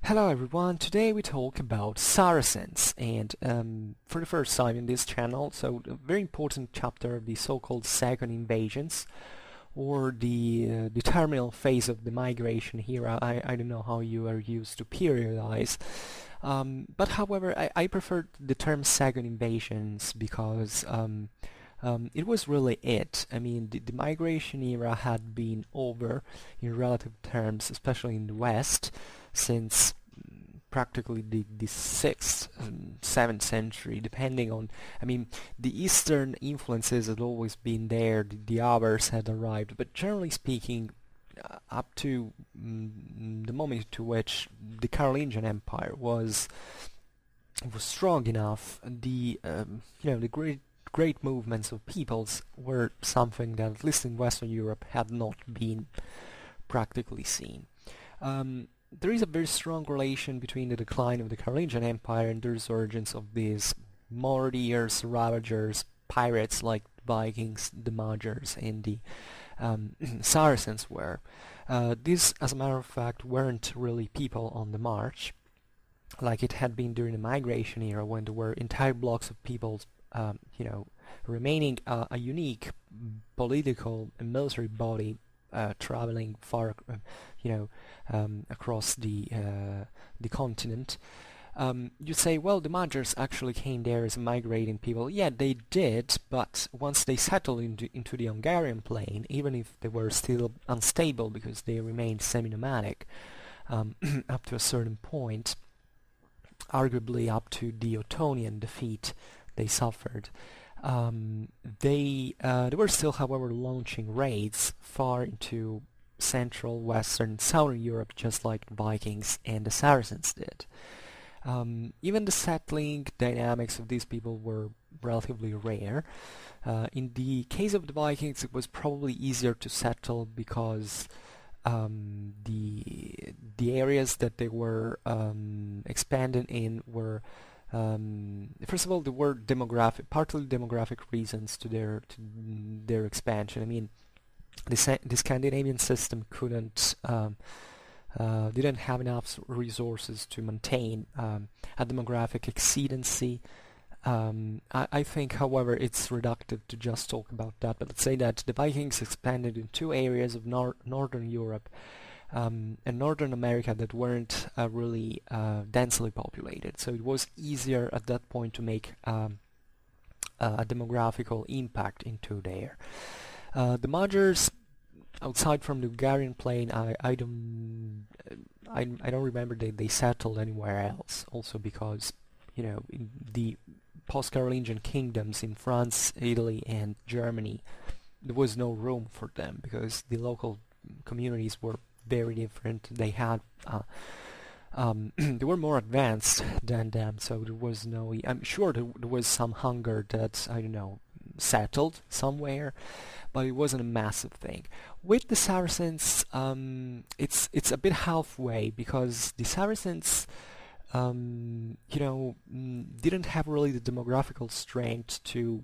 Hello everyone, today we talk about Saracens and for the first time in this channel, so a very important chapter of the so-called second invasions or the terminal phase of the migration here. I don't know how you are used to periodize, but however I prefer the term second invasions because it was really it. I mean, the migration era had been over in relative terms, especially in the West, since practically the 6th and 7th century, depending on, I mean, the Eastern influences had always been there, the Avars had arrived, but generally speaking, up to the moment to which the Carolingian Empire was strong enough, the great movements of peoples were something that, at least in Western Europe, had not been practically seen. There is a very strong relation between the decline of the Carolingian Empire and the resurgence of these marauders, ravagers, pirates like Vikings, the Magyars, and the Saracens were. These, as a matter of fact, weren't really people on the march, like it had been during the migration era, when there were entire blocks of people remaining a unique political and military body traveling far, across the continent. You'd say, well, the Magyars actually came there as migrating people. Yeah, they did, but once they settled into the Hungarian plain, even if they were still unstable because they remained semi-nomadic up to a certain point, arguably up to the Ottonian defeat they suffered. They were still, however, launching raids far into Central, Western, Southern Europe, just like the Vikings and the Saracens did. Even the settling dynamics of these people were relatively rare. In the case of the Vikings, it was probably easier to settle because the areas that they were expanding in were first of all, there were partly demographic reasons to their expansion. I mean, the Scandinavian system didn't have enough resources to maintain a demographic exceedancy. I think, however, it's reductive to just talk about that, but let's say that the Vikings expanded in two areas of Northern Europe and Northern America that weren't really densely populated, so it was easier at that point to make a demographical impact into there. The Magyars, outside from the Hungarian plain, I don't remember they settled anywhere else. Also because in the post-Carolingian kingdoms in France, Italy, and Germany, there was no room for them because the local communities were very different. They had they were more advanced than them, so there was no. I'm sure there was some hunger that settled somewhere, but it wasn't a massive thing. With the Saracens, it's a bit halfway because the Saracens didn't have really the demographical strength to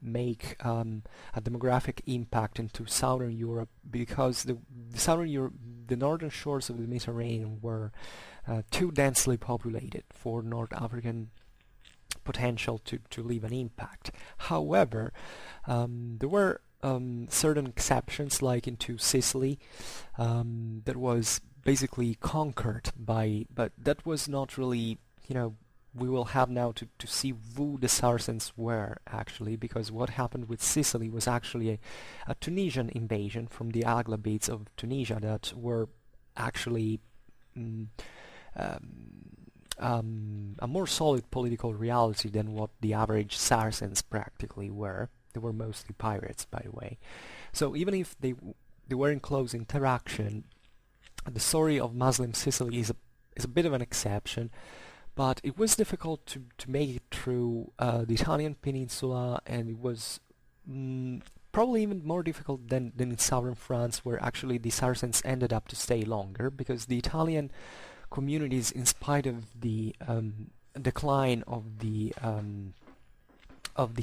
make a demographic impact into Southern Europe because the northern shores of the Mediterranean were too densely populated for North African potential to leave an impact. However, there were certain exceptions, like into Sicily, that was basically conquered but that was not really, we will have now to see who the Saracens were actually, because what happened with Sicily was actually a Tunisian invasion from the Aghlabids of Tunisia that were actually a more solid political reality than what the average Saracens practically were. They were mostly pirates, by the way. So even if they were in close interaction, the story of Muslim Sicily is a bit of an exception, but it was difficult to make it through the Italian peninsula, and it was probably even more difficult than in southern France, where actually the Saracens ended up to stay longer, because the Italian communities, in spite of the decline of the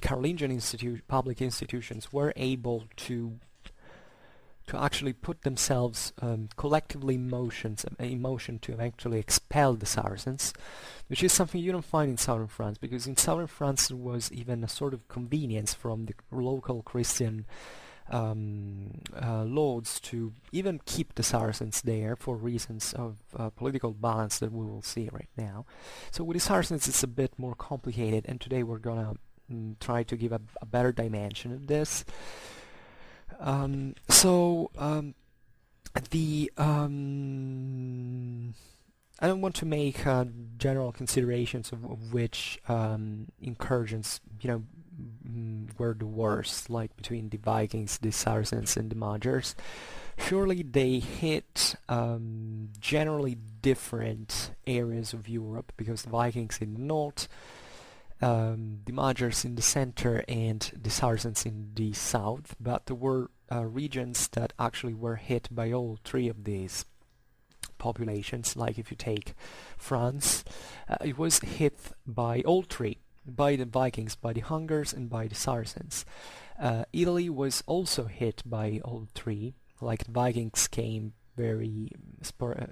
Carolingian public institutions, were able to to actually put themselves collectively in motion to actually expel the Saracens, which is something you don't find in southern France, because in southern France there was even a sort of convenience from the local Christian lords to even keep the Saracens there for reasons of political balance that we will see right now. So with the Saracens it's a bit more complicated, and today we're gonna try to give a better dimension of this. I don't want to make general considerations of which incursions, were the worst, like between the Vikings, the Saracens, and the Magyars. Surely they hit generally different areas of Europe, because the Vikings in the north, the Magyars in the center, and the Saracens in the south, but there were regions that actually were hit by all three of these populations. Like if you take France, it was hit by all three, by the Vikings, by the Hungars, and by the Saracens. Italy was also hit by all three. Like the Vikings came very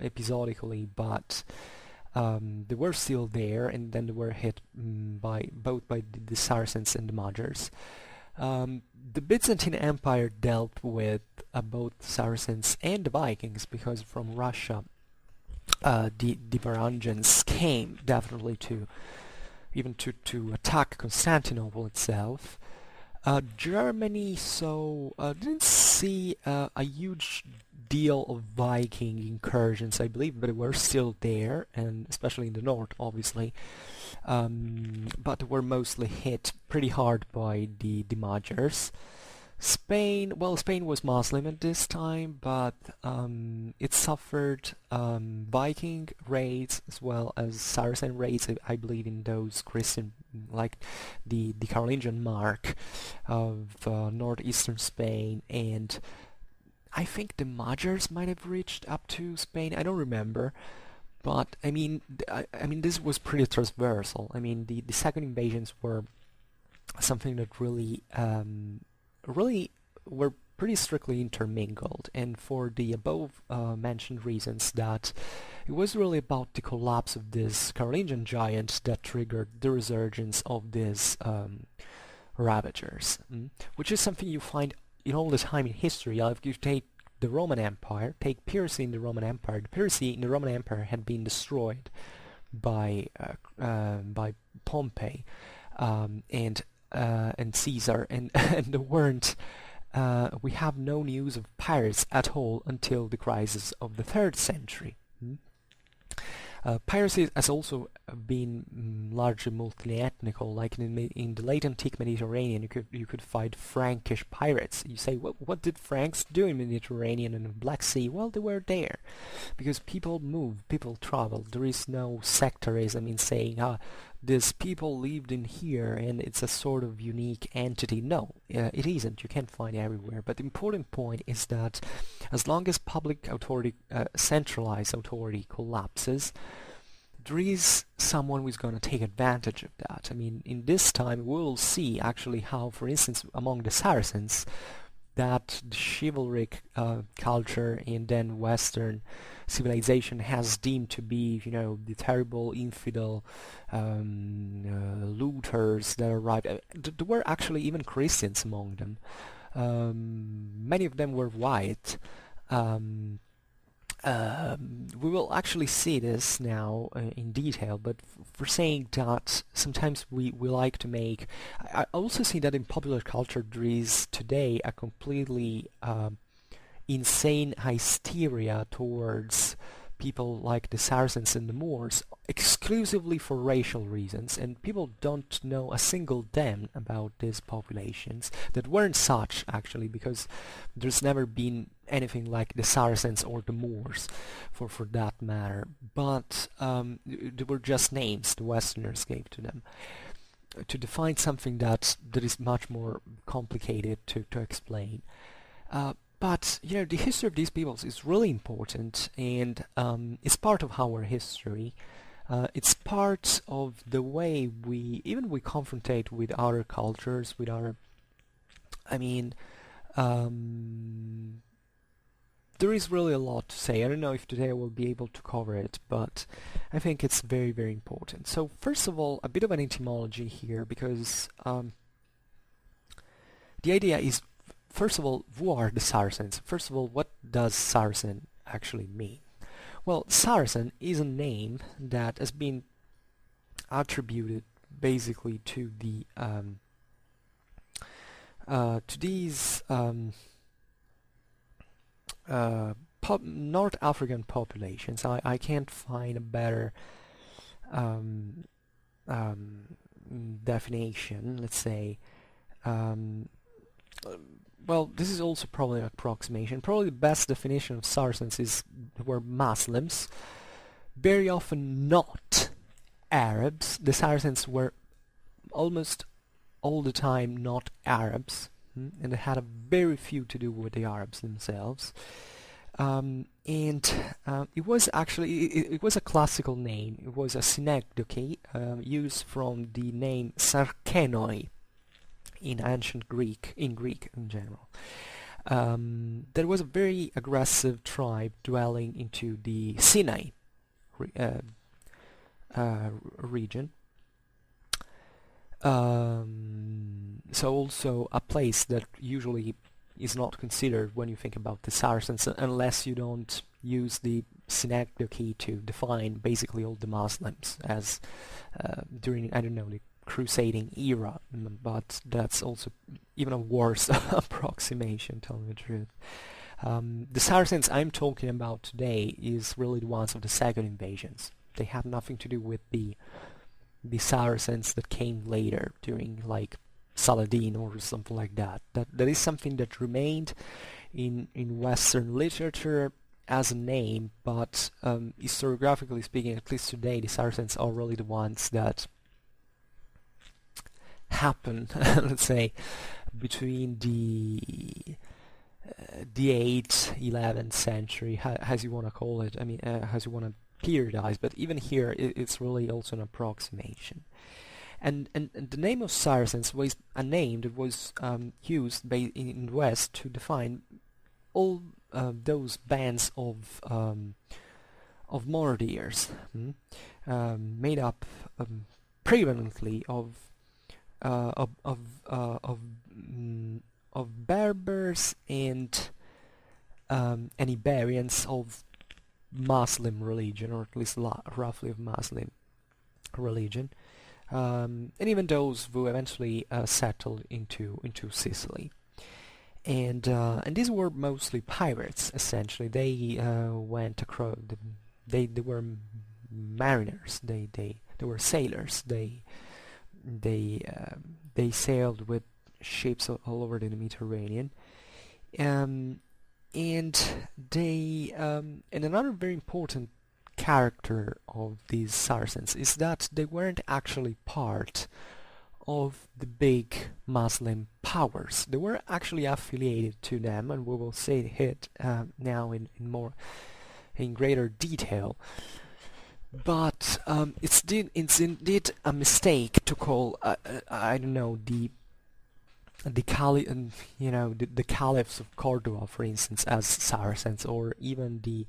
episodically, but they were still there, and then they were hit both by the Saracens and the Magyars. The Byzantine Empire dealt with both Saracens and the Vikings, because from Russia the Varangians came definitely to attack Constantinople itself. Germany didn't see a huge deal of Viking incursions, I believe, but they were still there, and especially in the north, obviously. But they were mostly hit pretty hard by the Magyars. Spain was Muslim at this time, but it suffered Viking raids as well as Saracen raids, I believe, in those Christian, like the Carolingian mark of northeastern Spain, and I think the Magyars might have reached up to Spain. I don't remember, but I mean this was pretty transversal. I mean the second invasions were something that really were pretty strictly intermingled, and for the above mentioned reasons, that it was really about the collapse of this Carolingian giant that triggered the resurgence of these ravagers, which is something you find all the time in history. If you take the Roman Empire, take Piracy in the Roman Empire. The Piracy in the Roman Empire had been destroyed by Pompey and Caesar, and there weren't. We have no news of pirates at all until the crisis of the 3rd century. Piracy has also been largely multi-ethnical. Like in the late antique Mediterranean, you could find Frankish pirates. You say, what did Franks do in the Mediterranean and the Black Sea? Well, they were there because people move, people travel. There is no sectarism in saying, these people lived in here and it's a sort of unique entity. No, it isn't. You can't find it everywhere. But the important point is that as long as public authority, centralized authority collapses, there is someone who is going to take advantage of that. I mean, in this time we'll see actually how, for instance, among the Saracens, that the chivalric culture and then Western civilization has deemed to be, the terrible infidel looters that arrived. There were actually even Christians among them. Many of them were white. We will actually see this now in detail, but for saying that sometimes we like to make... I also see that in popular culture there is today a completely insane hysteria towards people like the Saracens and the Moors, exclusively for racial reasons, and people don't know a single damn about these populations that weren't such, actually, because there's never been anything like the Saracens or the Moors, for that matter, but they were just names the Westerners gave to them to define something that is much more complicated to explain. But the history of these peoples is really important, and it's part of our history. It's part of the way we confrontate with other cultures, with our, there is really a lot to say. I don't know if today I will be able to cover it, but I think it's very, very important. So first of all, a bit of an etymology here, because the idea is, first of all, who are the Saracens? First of all, what does Saracen actually mean? Well, Saracen is a name that has been attributed basically to the to these North African populations. I can't find a better definition, let's say. Well, this is also probably an approximation. Probably the best definition of Saracens is the word Muslims. Very often not Arabs. The Saracens were almost all the time not Arabs, and they had a very few to do with the Arabs themselves. It was actually it was a classical name. It was a synecdoche used from the name Sarkenoi in ancient Greek, in Greek in general. There was a very aggressive tribe dwelling into the Sinai region. So also a place that usually is not considered when you think about the Saracens, unless you don't use the synecdoche to define basically all the Muslims as during, I don't know, the Crusading era, but that's also even a worse approximation, telling the truth. The Saracens I'm talking about today is really the ones of the second invasions. They have nothing to do with the Saracens that came later during like Saladin or something like that. That is something that remained in Western literature as a name, but historiographically speaking, at least today, the Saracens are really the ones that happen, let's say, between the 8th, 11th century, as you want to call it. I mean, as you want to periodize, but even here it's really also an approximation. And the name of Saracens was a name that was used in the West to define all those bands of mountaineers, made up prevalently of Berbers and Iberians of Muslim religion, or at least roughly of Muslim religion, and even those who eventually settled into Sicily. And these were mostly pirates. Essentially, they went across. They were mariners. They were sailors. They sailed with ships all over the Mediterranean. And another very important character of these Saracens is that they weren't actually part of the big Muslim powers. They were actually affiliated to them, and we will see it now in greater detail. But it's indeed a mistake to call I don't know, the caliphs of Cordoba, for instance, as Saracens, or even the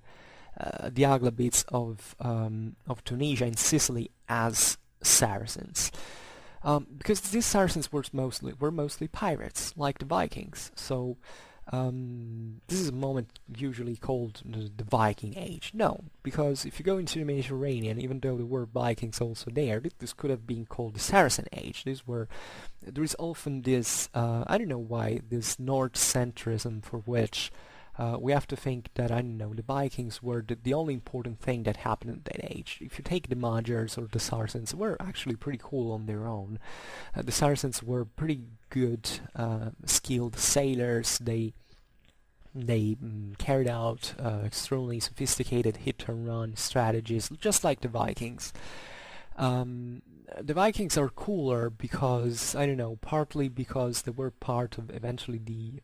Aghlabids of Tunisia and Sicily as Saracens, because these Saracens were mostly pirates, like the Vikings. So this is a moment usually called the Viking Age. No, because if you go into the Mediterranean, even though there were Vikings also there, this could have been called the Saracen Age. There is often this, I don't know why, this North-centrism for which we have to think that, I don't know, the Vikings were the only important thing that happened in that age. If you take the Magyars or the Saracens, were actually pretty cool on their own. The Saracens were pretty good, skilled sailors. They carried out extremely sophisticated hit-and-run strategies, just like the Vikings. The Vikings are cooler because, I don't know, partly because they were part of eventually the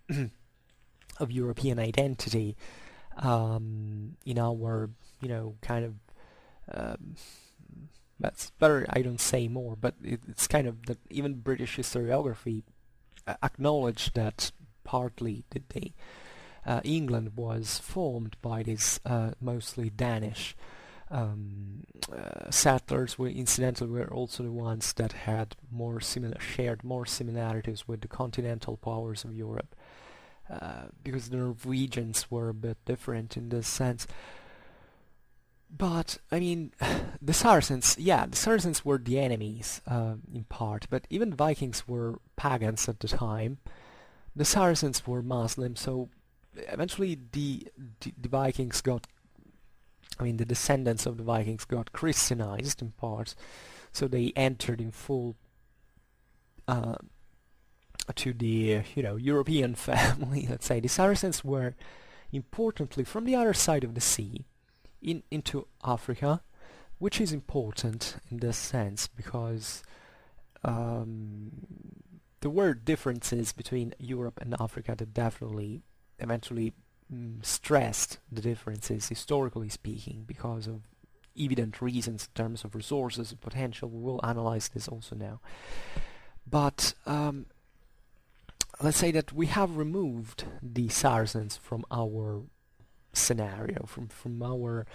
of European identity in our, kind of, that's better I don't say more, but it's kind of that even British historiography acknowledged that partly that they England was formed by these mostly Danish settlers, were incidentally were also the ones that had shared more similarities with the continental powers of Europe, because the Norwegians were a bit different in this sense. But I mean, the Saracens were the enemies in part, but even the Vikings were pagans at the time. The Saracens were Muslim, so eventually the Vikings got, I mean, the descendants of the Vikings got Christianized in part, so they entered in full to the European family. Let's say the Saracens were importantly from the other side of the sea into Africa, which is important in this sense because there were differences between Europe and Africa that definitely eventually stressed the differences, historically speaking, because of evident reasons in terms of resources and potential. We will analyze this also now. But let's say that we have removed the Saracens from our scenario, from our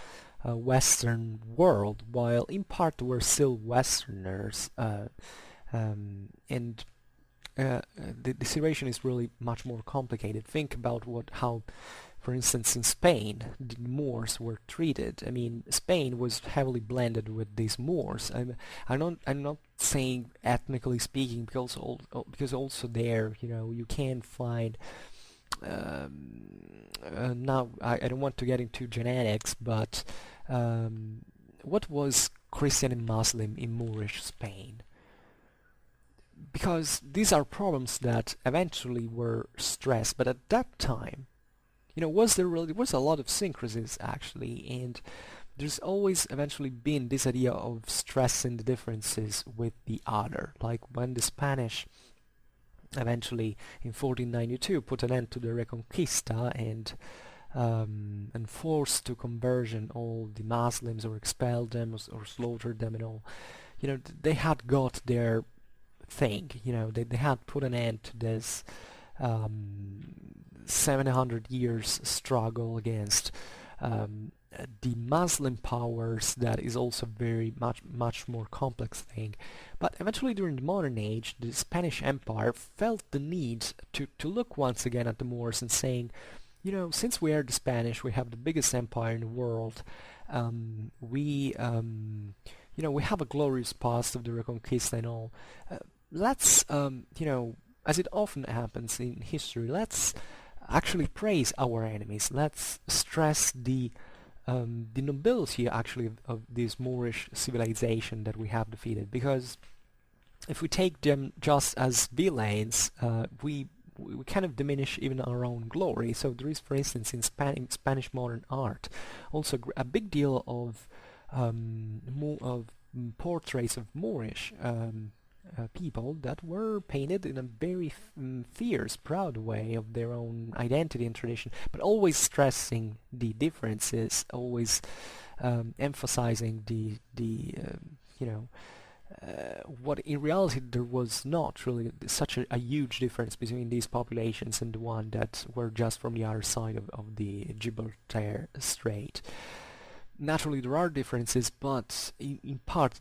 Western world, while in part we're still Westerners, and the situation is really much more complicated. Think about how, for instance, in Spain, the Moors were treated. I mean, Spain was heavily blended with these Moors. I'm not saying ethnically speaking, because also there, you can find. Now, I don't want to get into genetics, but what was Christian and Muslim in Moorish Spain? Because these are problems that eventually were stressed, but at that time, there was a lot of syncrasies actually, and there's always eventually been this idea of stressing the differences with the other, like when the Spanish eventually in 1492 put an end to the Reconquista and forced to conversion all the Muslims, or expelled them, or slaughtered them and all. They had got their thing. They had put an end to this 700 years struggle against the Muslim powers. That is also very much more complex thing. But eventually during the modern age, the Spanish Empire felt the need to look once again at the Moors and saying, since we are the Spanish, we have the biggest empire in the world, we have a glorious past of the Reconquista and all. Let's, as it often happens in history, let's actually praise our enemies. Let's stress the nobility actually of this Moorish civilization that we have defeated, because if we take them just as villains, we kind of diminish even our own glory. So there is, for instance, in Spanish modern art, also a big deal of portraits of Moorish people that were painted in a very fierce, proud way of their own identity and tradition, but always stressing the differences, always emphasizing what in reality there was not really such a huge difference between these populations and the one that were just from the other side of the Gibraltar Strait. Naturally there are differences, but in part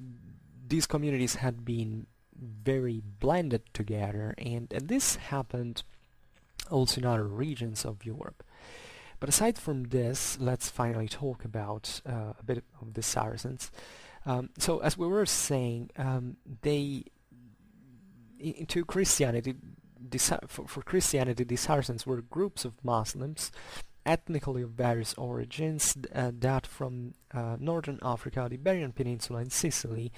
these communities had been very blended together, and this happened also in other regions of Europe. But aside from this, let's finally talk about a bit of the Saracens. So as we were saying, into Christianity, for Christianity, the Saracens were groups of Muslims, ethnically of various origins, that from northern Africa, the Iberian Peninsula, and Sicily,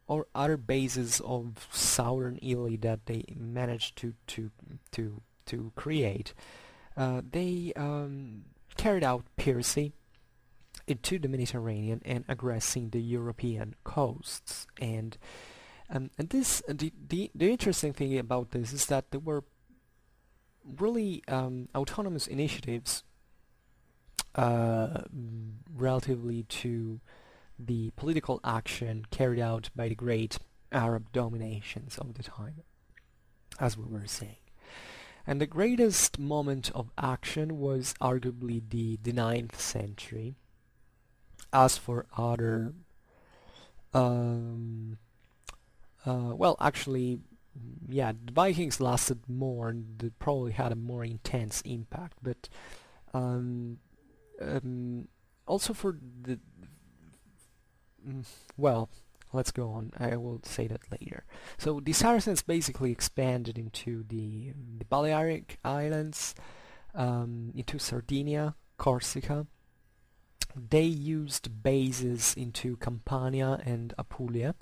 or other bases of southern Italy that they managed to create. They carried out piracy into the Mediterranean and aggressing the European coasts. And this the interesting thing about this is that there were really autonomous initiatives relatively to the political action carried out by the great Arab dominations of the time, as we were saying. And the greatest moment of action was arguably the 9th century. As for other, um, well, actually, yeah, the Vikings lasted more and they probably had a more intense impact, but um, also for the well, let's go on. I will say that later. So the Saracens basically expanded into the Balearic Islands, into Sardinia, Corsica. They used bases into Campania and Apulia.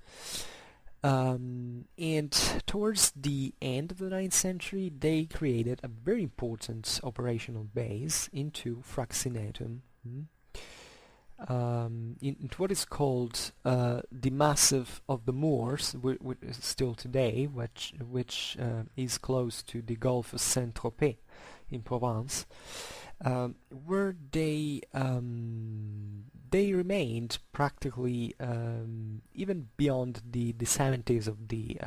And towards the end of the 9th century, they created a very important operational base into Fraxinetum, in what is called the Massif of the Moors, still today, which is close to the Gulf of Saint-Tropez in Provence, where they remained practically even beyond the 70s of the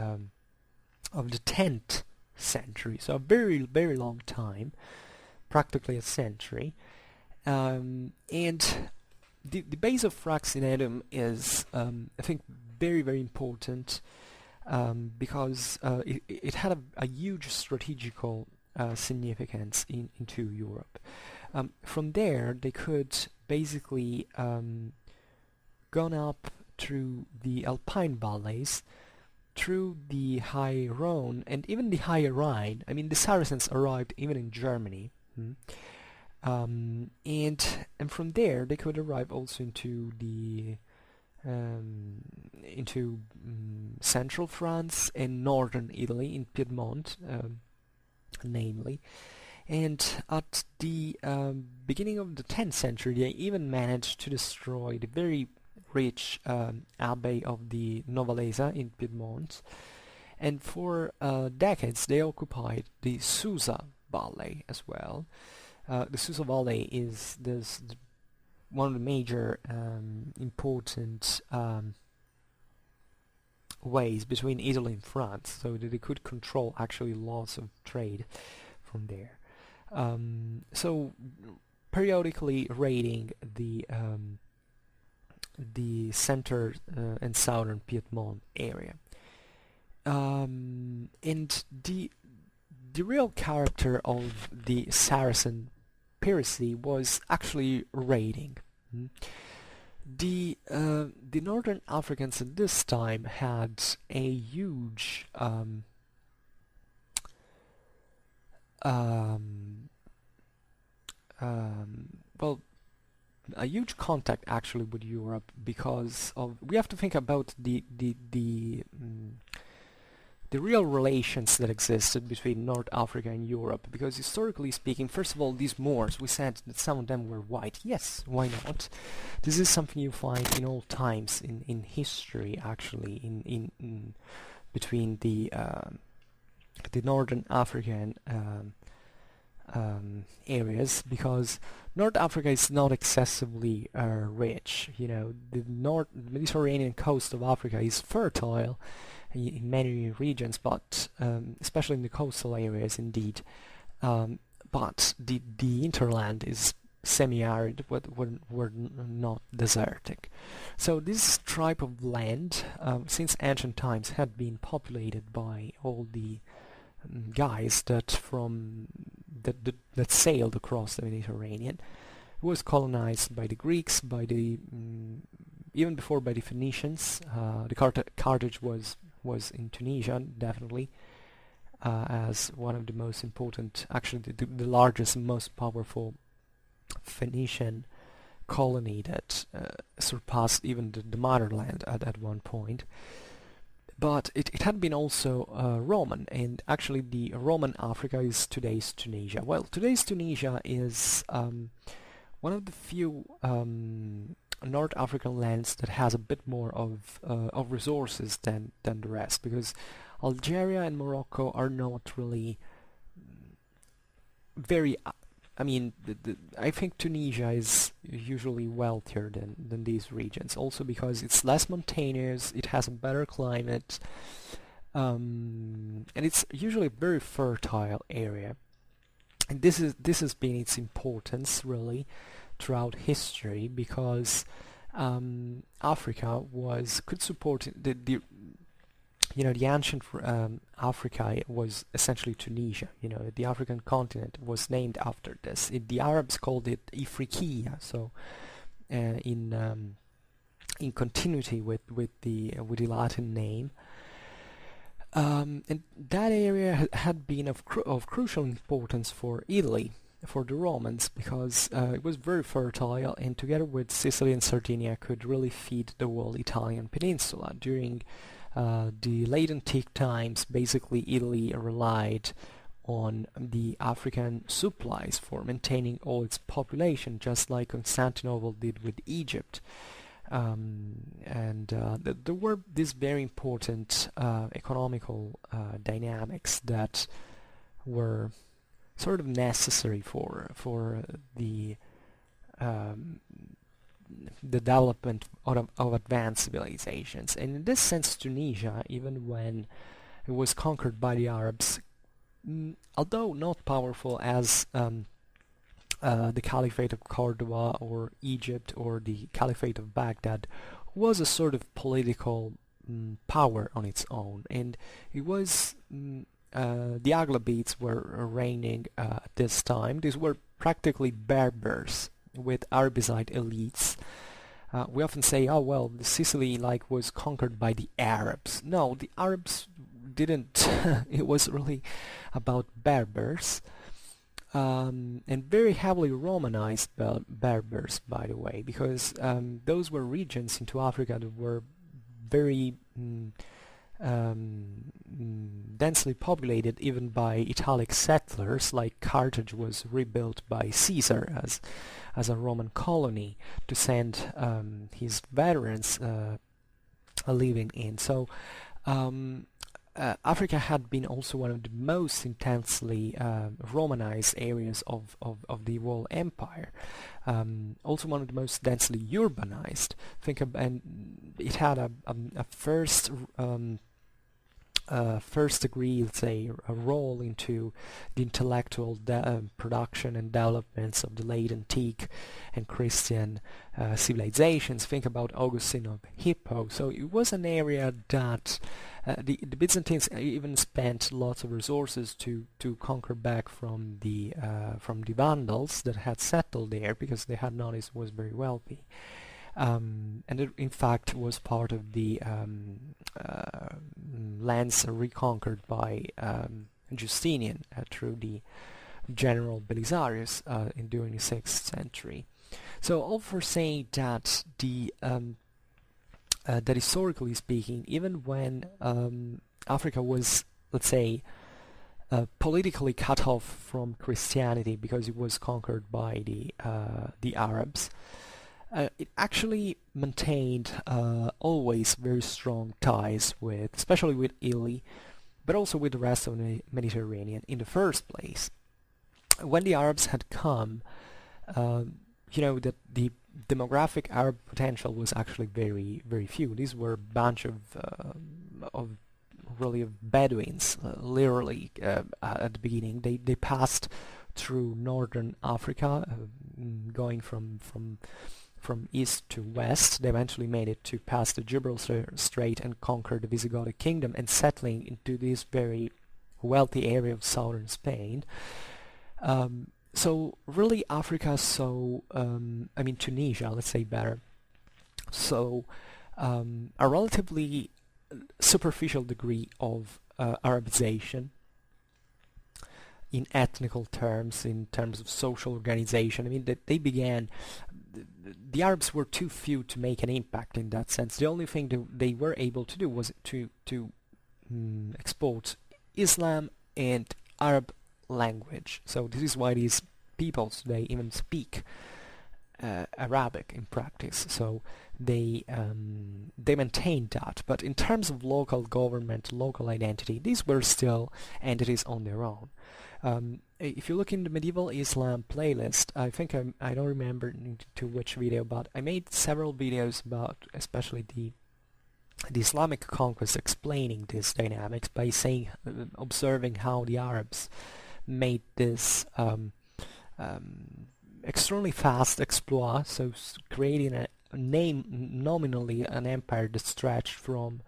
10th century, so a very, very long time, practically a century. And the base of Fraxinetum is, I think, very, very important because it had a huge strategical significance into Europe. From there, they could basically gone up through the Alpine valleys, through the High Rhone, and even the High Rhine. I mean, the Saracens arrived even in Germany. And from there they could arrive also into the central France and northern Italy, in Piedmont, namely. And at the beginning of the 10th century, they even managed to destroy the very rich abbey of the Novalesa in Piedmont. And for decades, they occupied the Susa Valley as well. The Susa Valley is one of the major important ways between Italy and France, so that they could control actually lots of trade from there. So periodically raiding the center and southern Piedmont area. And the real character of the Saracen piracy was actually raiding. The northern Africans at this time had a huge well, a huge contact actually with Europe, because of, we have to think about the real relations that existed between North Africa and Europe, because historically speaking, first of all, these Moors, we said that some of them were white. Yes, why not? This is something you find in all times in history, actually, in between the northern African areas, because North Africa is not excessively rich. You know, the Mediterranean coast of Africa is fertile in many regions, but especially in the coastal areas, indeed. But the hinterland is semi-arid, were not desertic. So this type of land, since ancient times, had been populated by all the guys that sailed across the Mediterranean. It was colonized by the Greeks, by the even before by the Phoenicians. The Carthage was in Tunisia, definitely, as one of the most important, actually the largest and most powerful Phoenician colony that surpassed even the motherland at one point. But it had been also Roman, and actually the Roman Africa is today's Tunisia. Well, today's Tunisia is one of the few North African lands that has a bit more of resources than the rest, because Algeria and Morocco are not really very. I mean, I think Tunisia is usually wealthier than these regions, also because it's less mountainous, it has a better climate, and it's usually a very fertile area. And this has been its importance really throughout history, because Africa could support the ancient Africa was essentially Tunisia. The African continent was named after this. The Arabs called it Ifriqiya, so in continuity with the Latin name. And that area had been of crucial importance for Italy, for the Romans, because it was very fertile, and together with Sicily and Sardinia could really feed the whole Italian peninsula. During the late antique times, basically Italy relied on the African supplies for maintaining all its population, just like Constantinople did with Egypt. There were these very important economical dynamics that were sort of necessary for the development of advanced civilizations. And in this sense, Tunisia, even when it was conquered by the Arabs, although not powerful as the Caliphate of Cordoba or Egypt or the Caliphate of Baghdad, was a sort of political power on its own. And it was the Aghlabites were reigning at this time. These were practically Berbers with Arabisite elites. We often say, oh well, Sicily was conquered by the Arabs. No, the Arabs didn't. It was really about Berbers. And very heavily Romanized Berbers, by the way, because those were regions into Africa that were very densely populated even by Italic settlers. Like Carthage was rebuilt by Caesar as a Roman colony to send his veterans living in. So Africa had been also one of the most intensely Romanized areas of the whole empire. Also one of the most densely urbanized. And it had a first degree, let's say, a role into the intellectual production and developments of the late antique and Christian civilizations. Think about Augustine of Hippo. So it was an area that the Byzantines even spent lots of resources to conquer back from the Vandals that had settled there, because they had noticed it was very wealthy. And it in fact was part of the lands reconquered by Justinian through the general Belisarius during the 6th century. So all for saying that that historically speaking, even when Africa was, let's say, politically cut off from Christianity because it was conquered by the Arabs, it actually maintained always very strong ties especially with Italy, but also with the rest of the Mediterranean in the first place. When the Arabs had come, that the demographic Arab potential was actually very, very few. These were a bunch of Bedouins, literally at the beginning. They passed through northern Africa, going from east to west. They eventually made it to pass the Gibraltar Strait and conquer the Visigothic kingdom, and settling into this very wealthy area of southern Spain. So really Africa Tunisia, let's say better, so a relatively superficial degree of Arabization in ethnical terms, in terms of social organization. I mean, they began, the Arabs were too few to make an impact in that sense. The only thing they were able to do was to export Islam and Arab language. So this is why these peoples today even speak Arabic in practice. So they maintained that. But in terms of local government, local identity, these were still entities on their own. If you look in the medieval Islam playlist, I think I don't remember to which video, but I made several videos about especially the Islamic conquest, explaining these dynamics by observing how the Arabs made this extremely fast exploit, so creating a nominally an empire that stretched from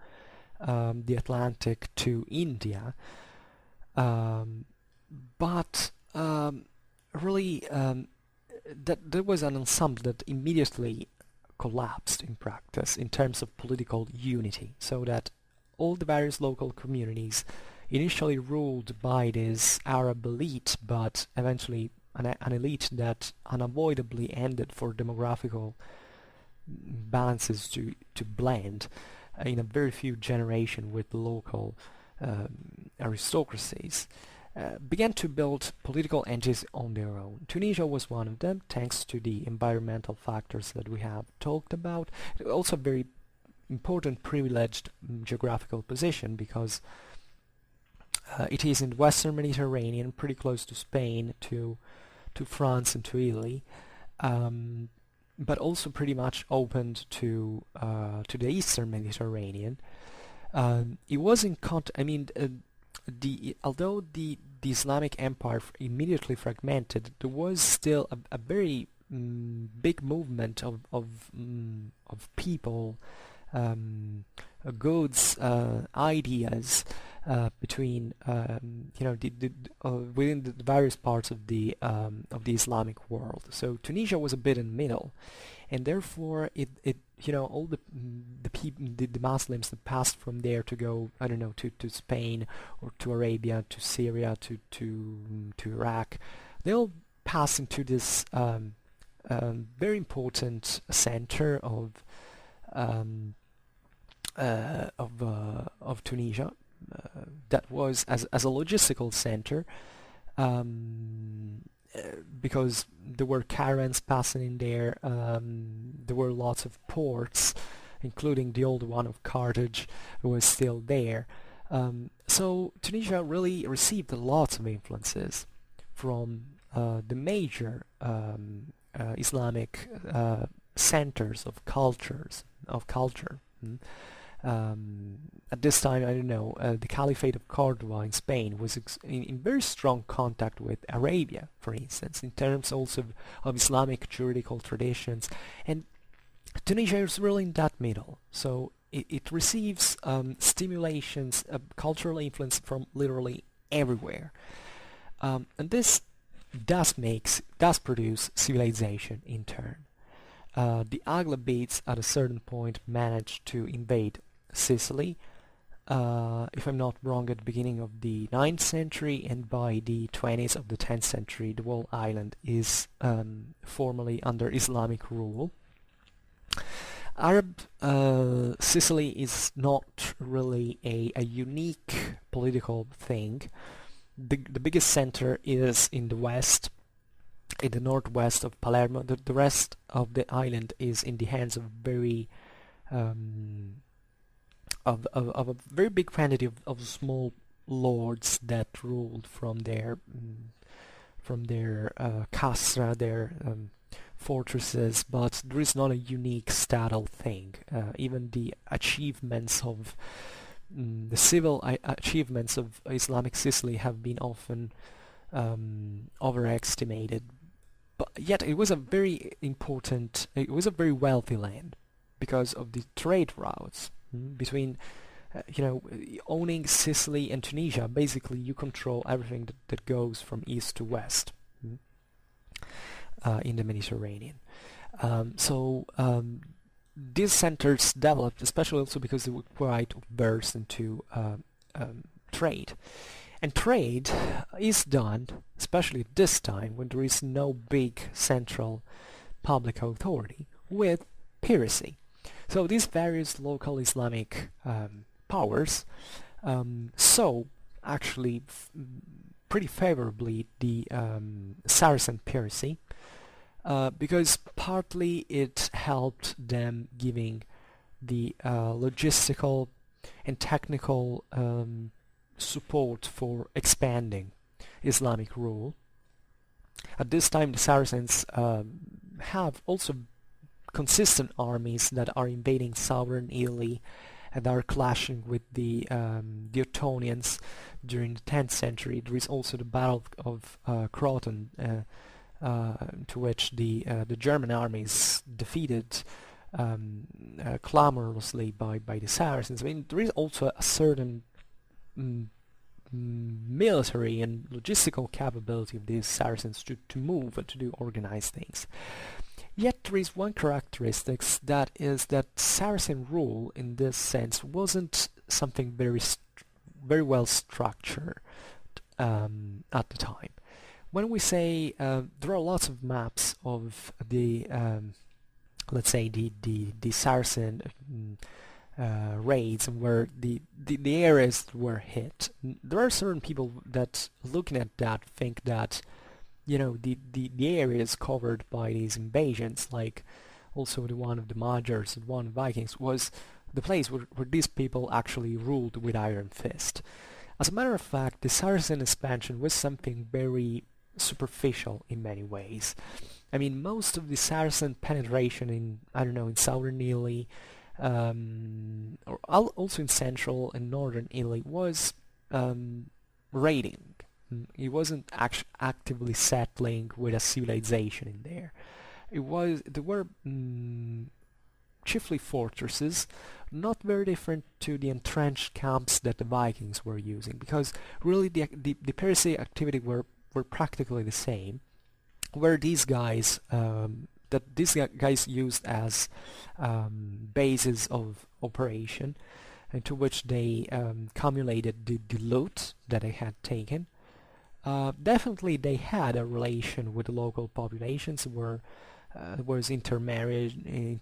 the Atlantic to India, but really that there was an ensemble that immediately collapsed in practice in terms of political unity, so that all the various local communities, initially ruled by this Arab elite, but eventually an elite that unavoidably ended for demographical balances to blend in a very few generations with local aristocracies, began to build political entities on their own. Tunisia was one of them, thanks to the environmental factors that we have talked about. Also a very important privileged geographical position, because it is in the Western Mediterranean, pretty close to Spain, to France and to Italy, but also pretty much opened to the Eastern Mediterranean. It was in although the Islamic Empire immediately fragmented, there was still a very big movement of people, goods, ideas between within the various parts of the Islamic world. So Tunisia was a bit in the middle, and therefore it all the Muslims that passed from there to go, I don't know, to Spain or to Arabia, to Syria, to Iraq, they all pass into this very important center of Tunisia, that was as a logistical center, because there were caravans passing in there. There were lots of ports, including the old one of Carthage, who was still there. So Tunisia really received lots of influences from the major Islamic centers of culture. At this time, I don't know, the Caliphate of Cordoba in Spain was in very strong contact with Arabia, for instance, in terms also of Islamic juridical traditions, and Tunisia is really in that middle, so it receives stimulations, cultural influence from literally everywhere, and this does produce civilization in turn. The Aghlabites at a certain point managed to invade Sicily, if I'm not wrong, at the beginning of the 9th century, and by the 20s of the 10th century the whole island is formally under Islamic rule. Arab Sicily is not really a unique political thing. The biggest center is in the west, in the northwest of Palermo. The rest of the island is in the hands of a very big quantity of small lords that ruled from their castra, their fortresses, but there is not a unique statal thing. Even the achievements of the civil achievements of Islamic Sicily have been often overestimated, but yet it was a very wealthy land because of the trade routes between, owning Sicily and Tunisia. Basically, you control everything that goes from east to west in the Mediterranean. These centers developed, especially also because they were quite versed into trade. And trade is done, especially at this time when there is no big central public authority, with piracy. So these various local Islamic powers saw actually pretty favorably the Saracen piracy, because partly it helped them giving the logistical and technical support for expanding Islamic rule. At this time, the Saracens have also consistent armies that are invading southern Italy and are clashing with the Ottonians during the 10th century. There is also the Battle of Croton, to which the German armies defeated clamorously by the Saracens. I mean, there is also a certain military and logistical capability of these Saracens to move and to do organized things. Yet there is one characteristic, that is that Saracen rule in this sense wasn't something very well structured at the time. When we say there are lots of maps of the let's say the Saracen raids where the areas were hit, there are certain people that looking at that think that, you know, the areas covered by these invasions, like also the one of the Magyars, the one of the Vikings, was the place where these people actually ruled with iron fist. As a matter of fact, the Saracen expansion was something very superficial in many ways. I mean, most of the Saracen penetration in, I don't know, in southern Italy, or also in central and northern Italy, was raiding. It wasn't actively settling with a civilization in there. There were chiefly fortresses, not very different to the entrenched camps that the Vikings were using, because really the piracy activity were practically the same, where these guys used as bases of operation, into which they accumulated the loot that they had taken. Definitely they had a relation with the local populations, where there was intermarrying,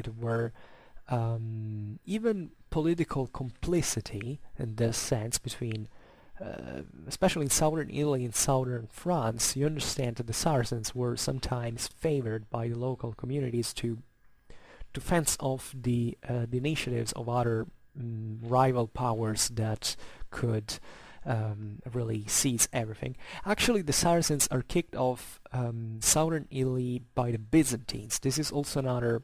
there were even political complicity in this sense between especially in southern Italy and southern France. You understand that the Saracens were sometimes favored by the local communities to fence off the initiatives of other rival powers that could really seize everything. Actually, the Saracens are kicked off southern Italy by the Byzantines. This is also another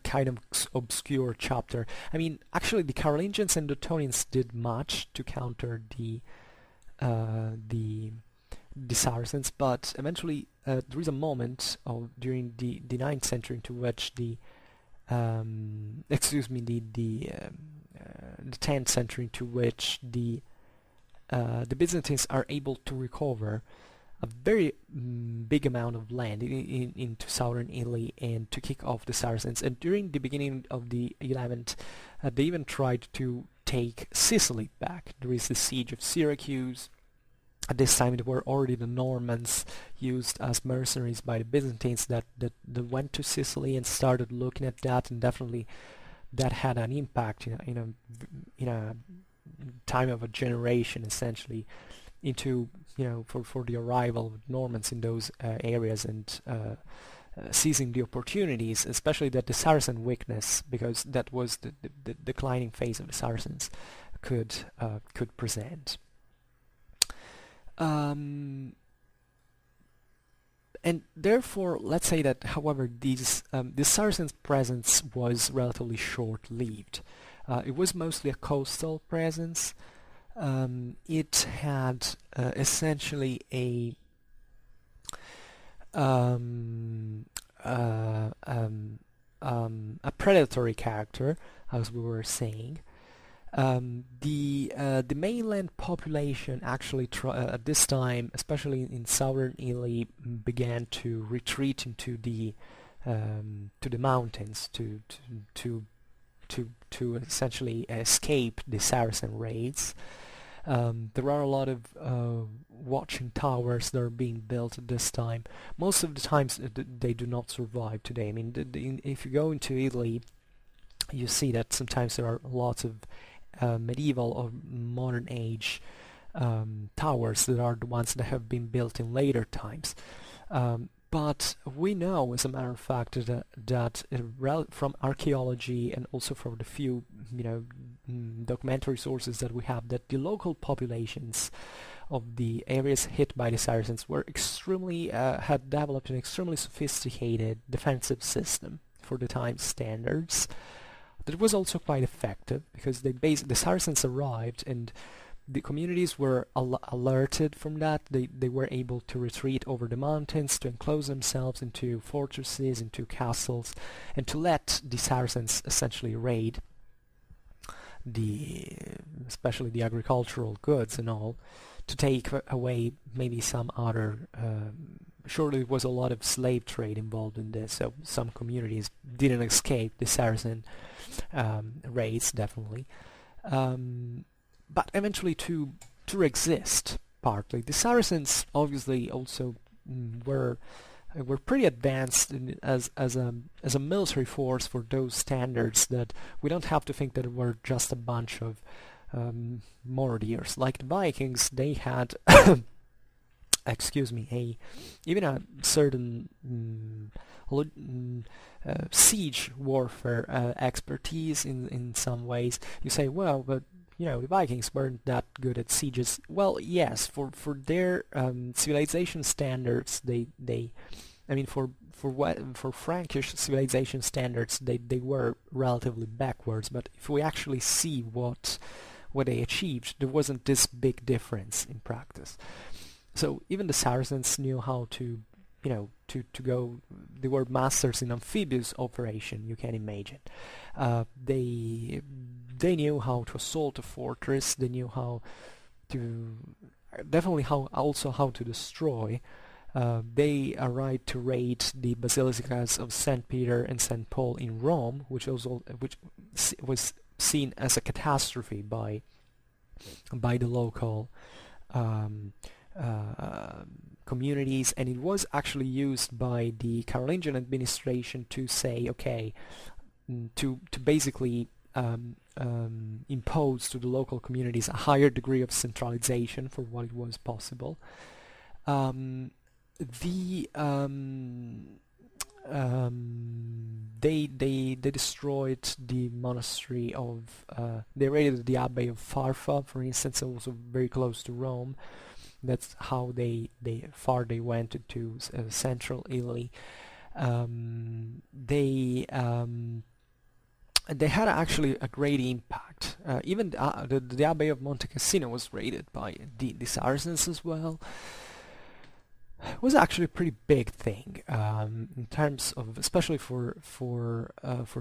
kind of obscure chapter. I mean, actually, the Carolingians and the Ottonians did much to counter the Saracens, but eventually there is a moment during the 9th century into which the 10th century into which the Byzantines are able to recover a very big amount of land into southern Italy and to kick off the Saracens. And during the beginning of the 11th, they even tried to take Sicily back. There is the siege of Syracuse. At this time, there were already the Normans used as mercenaries by the Byzantines that went to Sicily and started looking at that, and definitely that had an impact in a time of a generation, essentially, into for the arrival of Normans in those areas, and seizing the opportunities, especially that the Saracen weakness, because that was the declining phase of the Saracens, could present. And therefore, let's say that, however, the Saracens' presence was relatively short-lived. It was mostly a coastal presence. It had essentially a predatory character, as we were saying. The mainland population actually at this time, especially in southern Italy, began to retreat into the mountains to essentially escape the Saracen raids. There are a lot of watching towers that are being built at this time. Most of the times they do not survive today. I mean, if you go into Italy, you see that sometimes there are lots of medieval or modern age towers that are the ones that have been built in later times. But we know, as a matter of fact, that from archaeology and also from the few documentary sources that we have, that the local populations of the areas hit by the Saracens were extremely had developed an extremely sophisticated defensive system for the time standards. That was also quite effective because the Saracens arrived and the communities were alerted from that. They were able to retreat over the mountains, to enclose themselves into fortresses, into castles, and to let the Saracens essentially raid especially the agricultural goods and all, to take away maybe some other. Surely there was a lot of slave trade involved in this, so some communities didn't escape the Saracen raids, definitely. But eventually to exist, partly. The Saracens obviously also were pretty advanced as a military force for those standards, that we don't have to think that it were just a bunch of warriors. Like the Vikings, they had excuse me, even a certain siege warfare expertise in some ways. You say, well, but the Vikings weren't that good at sieges. Well, yes, for their civilization standards, for Frankish civilization standards, they were relatively backwards. But if we actually see what they achieved, there wasn't this big difference in practice. So even the Saracens knew how to go. They were masters in amphibious operation, you can imagine. They knew how to assault a fortress. They knew how to how to destroy. They arrived to raid the basilicas of St. Peter and St. Paul in Rome, which was seen as a catastrophe by the local communities, and it was actually used by the Carolingian administration to say, okay, to basically impose to the local communities a higher degree of centralization for what it was possible. They destroyed the monastery of they raided the abbey of Farfa, for instance, also very close to Rome. That's how they went into central Italy. They had actually a great impact. Even the abbey of Monte Cassino was raided by the Saracens as well. It was actually a pretty big thing in terms of, especially for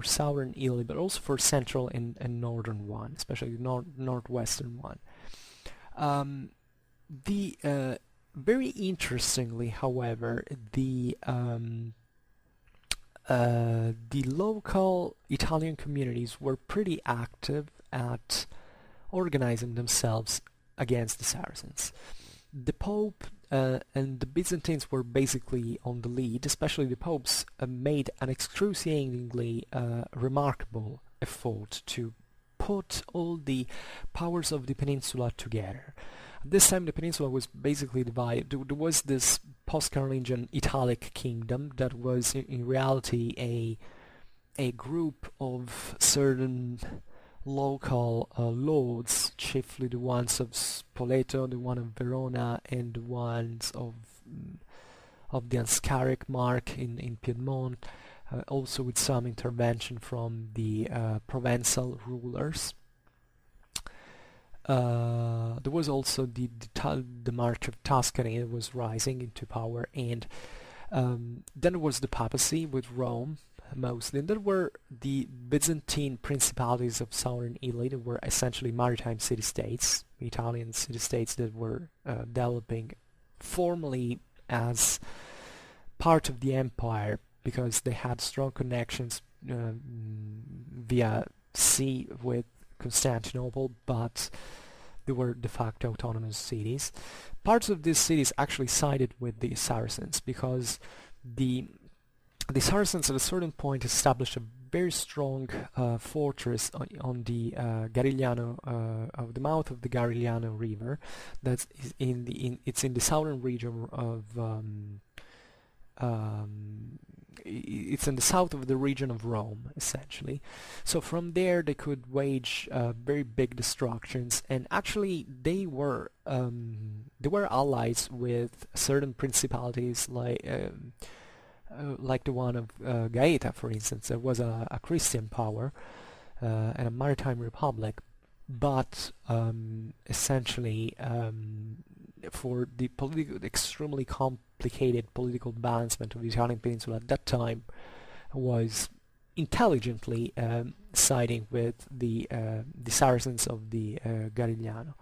southern Italy, but also for central and northern one, especially the northwestern one. Very interestingly, however, the local Italian communities were pretty active at organizing themselves against the Saracens. The Pope and the Byzantines were basically on the lead. Especially the popes made an excruciatingly remarkable effort to put all the powers of the peninsula together. At this time the peninsula was basically divided. There was this post-Carolingian Italic kingdom that was in reality a group of certain local lords, chiefly the ones of Spoleto, the one of Verona, and the ones of the Anscaric mark in Piedmont, also with some intervention from the Provençal rulers. There was also the March of Tuscany that was rising into power, and then there was the papacy with Rome, mostly, and there were the Byzantine principalities of southern Italy that were essentially maritime city-states, Italian city-states that were developing formally as part of the empire because they had strong connections via sea with Constantinople, but they were de facto autonomous cities. Parts of these cities actually sided with the Saracens because the Saracens at a certain point established a very strong fortress on the Garigliano, of the mouth of the Garigliano River. That's it's in the southern region of it's in the south of the region of Rome, essentially. So from there they could wage very big destructions, and actually they were allies with certain principalities like the one of Gaeta, for instance. There was a Christian power and a maritime republic, but essentially for the extremely complicated political balancement of the Italian peninsula at that time was intelligently siding with the Saracens of the Garigliano.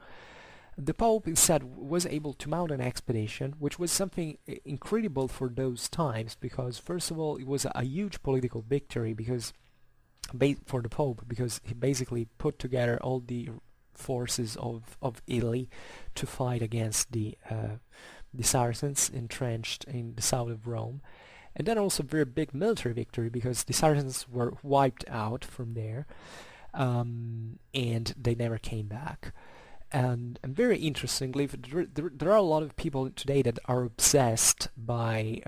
The Pope instead was able to mount an expedition, which was something incredible for those times, because first of all it was a huge political victory because for the Pope, because he basically put together all the forces of Italy to fight against the Saracens entrenched in the south of Rome. And then also a very big military victory because the Saracens were wiped out from there, and they never came back. And very interestingly, there are a lot of people today that are obsessed by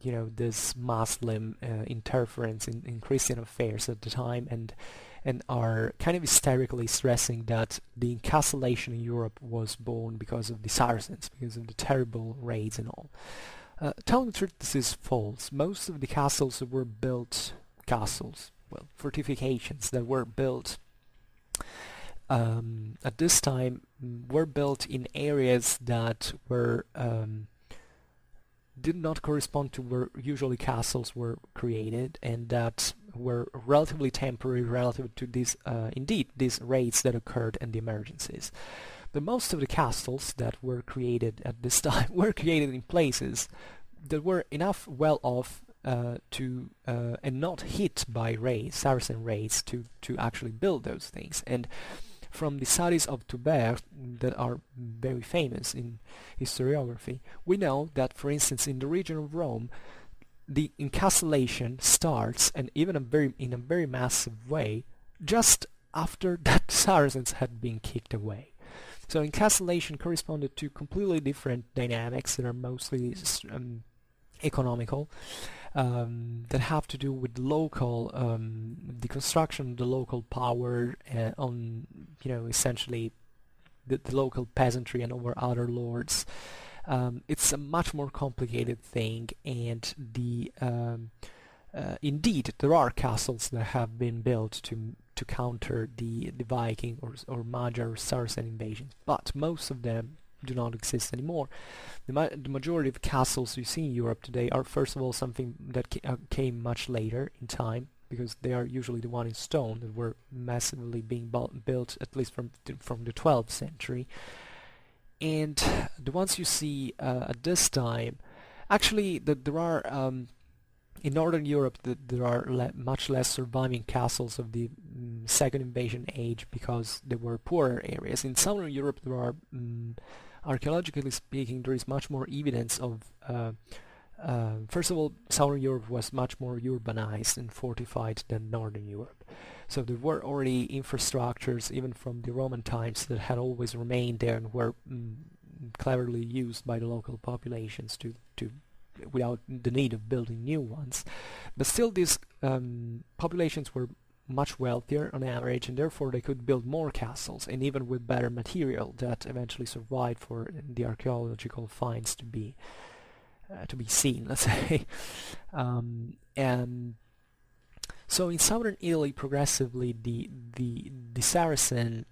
this Muslim interference in Christian affairs at the time, and are kind of hysterically stressing that the encastlation in Europe was born because of the Saracens, because of the terrible raids and all. Telling the truth, this is false. Most of the castles that were built, fortifications that were built at this time were built in areas that were did not correspond to where usually castles were created, and that were relatively temporary relative to these raids that occurred and the emergencies. But most of the castles that were created at this time were created in places that were enough well off and not hit by Saracen raids to actually build those things. And from the studies of Toubert that are very famous in historiography, we know that, for instance, in the region of Rome, the encastlation starts, and even in a very massive way, just after that Saracens had been kicked away. So encastlation corresponded to completely different dynamics that are mostly economical, that have to do with local, the construction of the local power on, essentially the local peasantry and over other lords. It's a much more complicated thing, and indeed there are castles that have been built to counter the Viking or Magyar or Saracen invasions, but most of them do not exist anymore. The majority of castles you see in Europe today are, first of all, something that came much later in time, because they are usually the one in stone that were massively being built at least from the 12th century. And the ones you see at this time, actually, there are in Northern Europe there are much less surviving castles of the second invasion age because they were poorer areas. In Southern Europe there are, archaeologically speaking, there is much more evidence of first of all, Southern Europe was much more urbanized and fortified than Northern Europe. So there were already infrastructures, even from the Roman times, that had always remained there and were cleverly used by the local populations to without the need of building new ones. But still, these populations were much wealthier on average, and therefore they could build more castles, and even with better material that eventually survived for the archaeological finds to be seen, let's say. And so in southern Italy, progressively the Saracen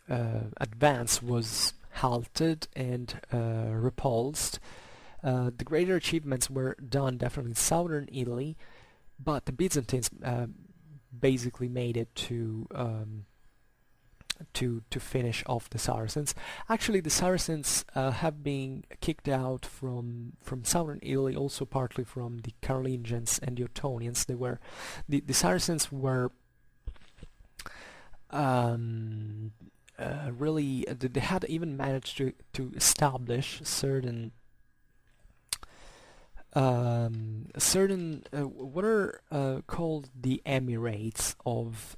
advance was halted and repulsed. The greater achievements were done definitely in southern Italy, but the Byzantines basically made it to finish off the Saracens. Actually, the Saracens have been kicked out from southern Italy, also partly from the Carolingians and the Ottonians. The Saracens were really, they had even managed to establish certain what are called the emirates of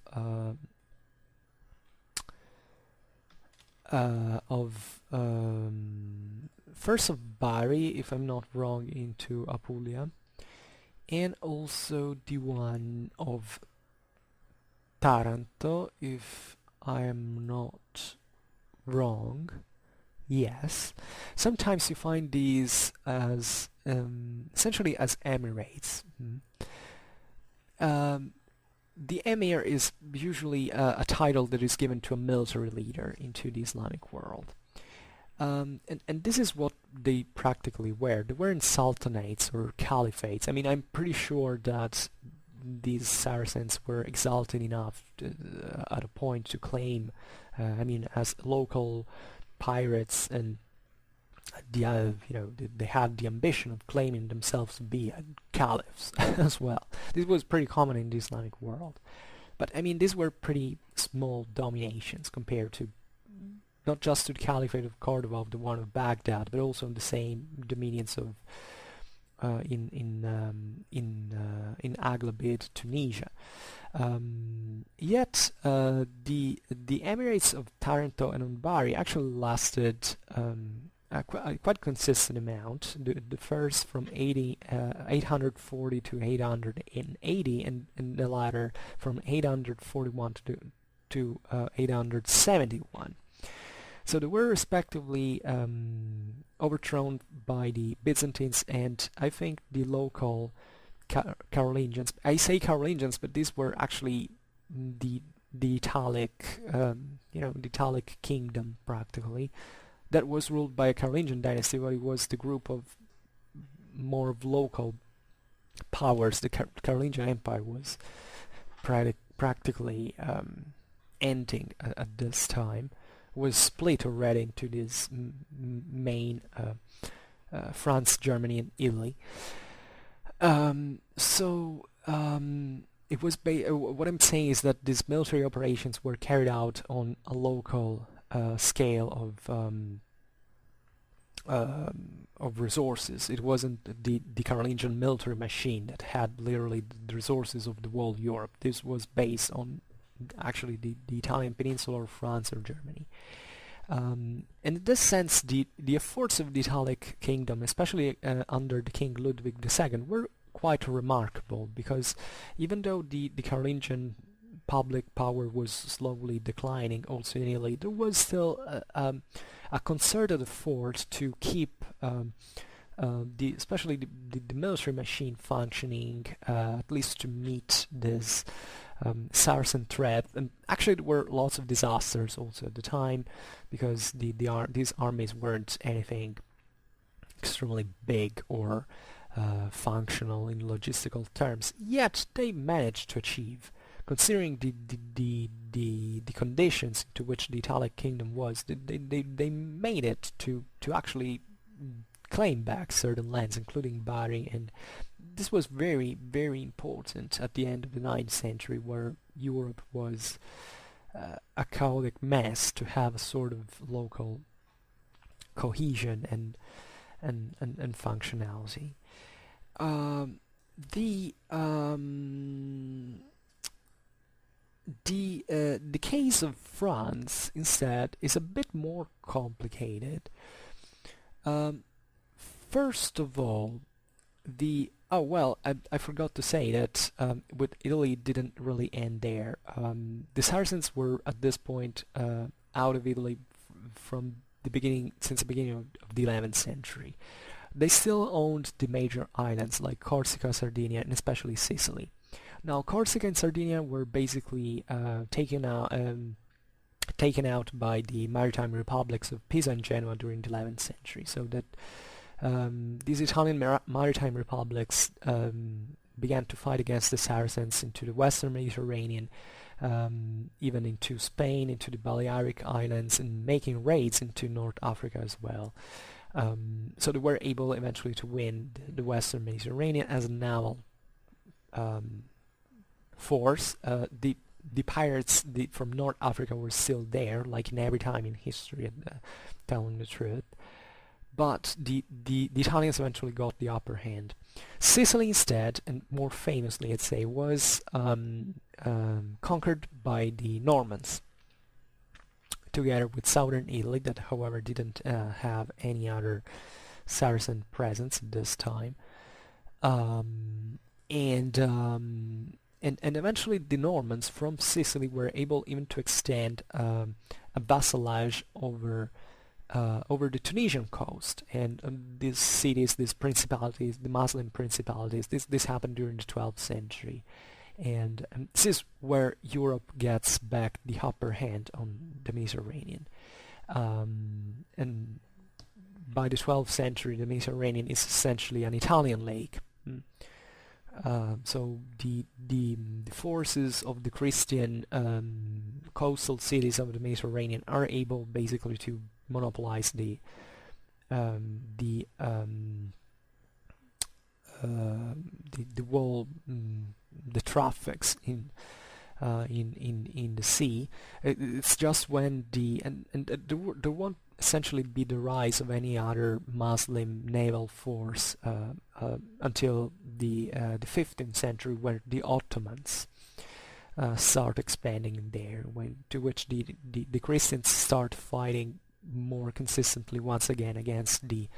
first of Bari, if I'm not wrong, into Apulia, and also the one of Taranto, if I am not wrong. Yes, sometimes you find these as essentially as emirates. the emir is usually a title that is given to a military leader into the Islamic world. And this is what they practically were. They weren't sultanates or caliphates. I mean, I'm pretty sure that these Saracens were exalted enough at a point to claim, I mean, as local pirates, and they had the ambition of claiming themselves to be caliphs as well. This was pretty common in the Islamic world. But I mean, these were pretty small dominations compared to not just to the Caliphate of Cordoba, of the one of Baghdad, but also the same dominions of in Aghlabid, Tunisia. Yet the Emirates of Taranto and Unbari actually lasted a quite consistent amount. The first from 840 to 880, and the latter from 841 to 871. So they were respectively overthrown by the Byzantines and I think the local Carolingians. I say Carolingians, but these were actually the Italic, the Italic kingdom practically, that was ruled by a Carolingian dynasty, but it was the group of more of local powers. The Carolingian Empire was practically ending at this time. Was split already into this main France, Germany, and Italy. It was what I'm saying is that these military operations were carried out on a local scale of resources. It wasn't the Carolingian military machine that had literally the resources of the whole Europe. This was based on actually the Italian peninsula or France or Germany. And in this sense, the efforts of the Italic kingdom, especially under the King Ludwig II, were quite remarkable, because even though the Carolingian public power was slowly declining also in Italy, there was still a concerted effort to keep especially the military machine functioning, at least to meet this Saracen threat. And actually there were lots of disasters also at the time, because these armies weren't anything extremely big or functional in logistical terms, yet they managed to achieve, considering the conditions to which the Italic kingdom was, they made it to actually claim back certain lands, including Bari, and this was very, very important at the end of the 9th century, where Europe was a chaotic mess, to have a sort of local cohesion and functionality. The case of France instead is a bit more complicated. First of all, I forgot to say that with Italy didn't really end there. The Saracens were at this point out of Italy from the beginning, since the beginning of the 11th century. They still owned the major islands like Corsica, Sardinia, and especially Sicily. Now, Corsica and Sardinia were basically taken out by the maritime republics of Pisa and Genoa during the 11th century, so that these Italian maritime republics began to fight against the Saracens into the western Mediterranean, even into Spain, into the Balearic Islands, and making raids into North Africa as well. So they were able eventually to win the western Mediterranean as a naval force. The pirates from North Africa were still there, like in every time in history, telling the truth. But the Italians eventually got the upper hand. Sicily instead, and more famously, I'd say, was conquered by the Normans, together with southern Italy, that however didn't have any other Saracen presence at this time. And eventually the Normans from Sicily were able even to extend a vassalage over the Tunisian coast, and these cities, these principalities, the Muslim principalities, this happened during the 12th century, and this is where Europe gets back the upper hand on the Mediterranean. And by the 12th century, the Mediterranean is essentially an Italian lake. So the forces of the Christian coastal cities of the Mediterranean are able basically to monopolize the whole the traffics in the sea. It's just when there won't essentially be the rise of any other Muslim naval force until the 15th century, where the Ottomans start expanding in there, to which the Christians start fighting more consistently once again against the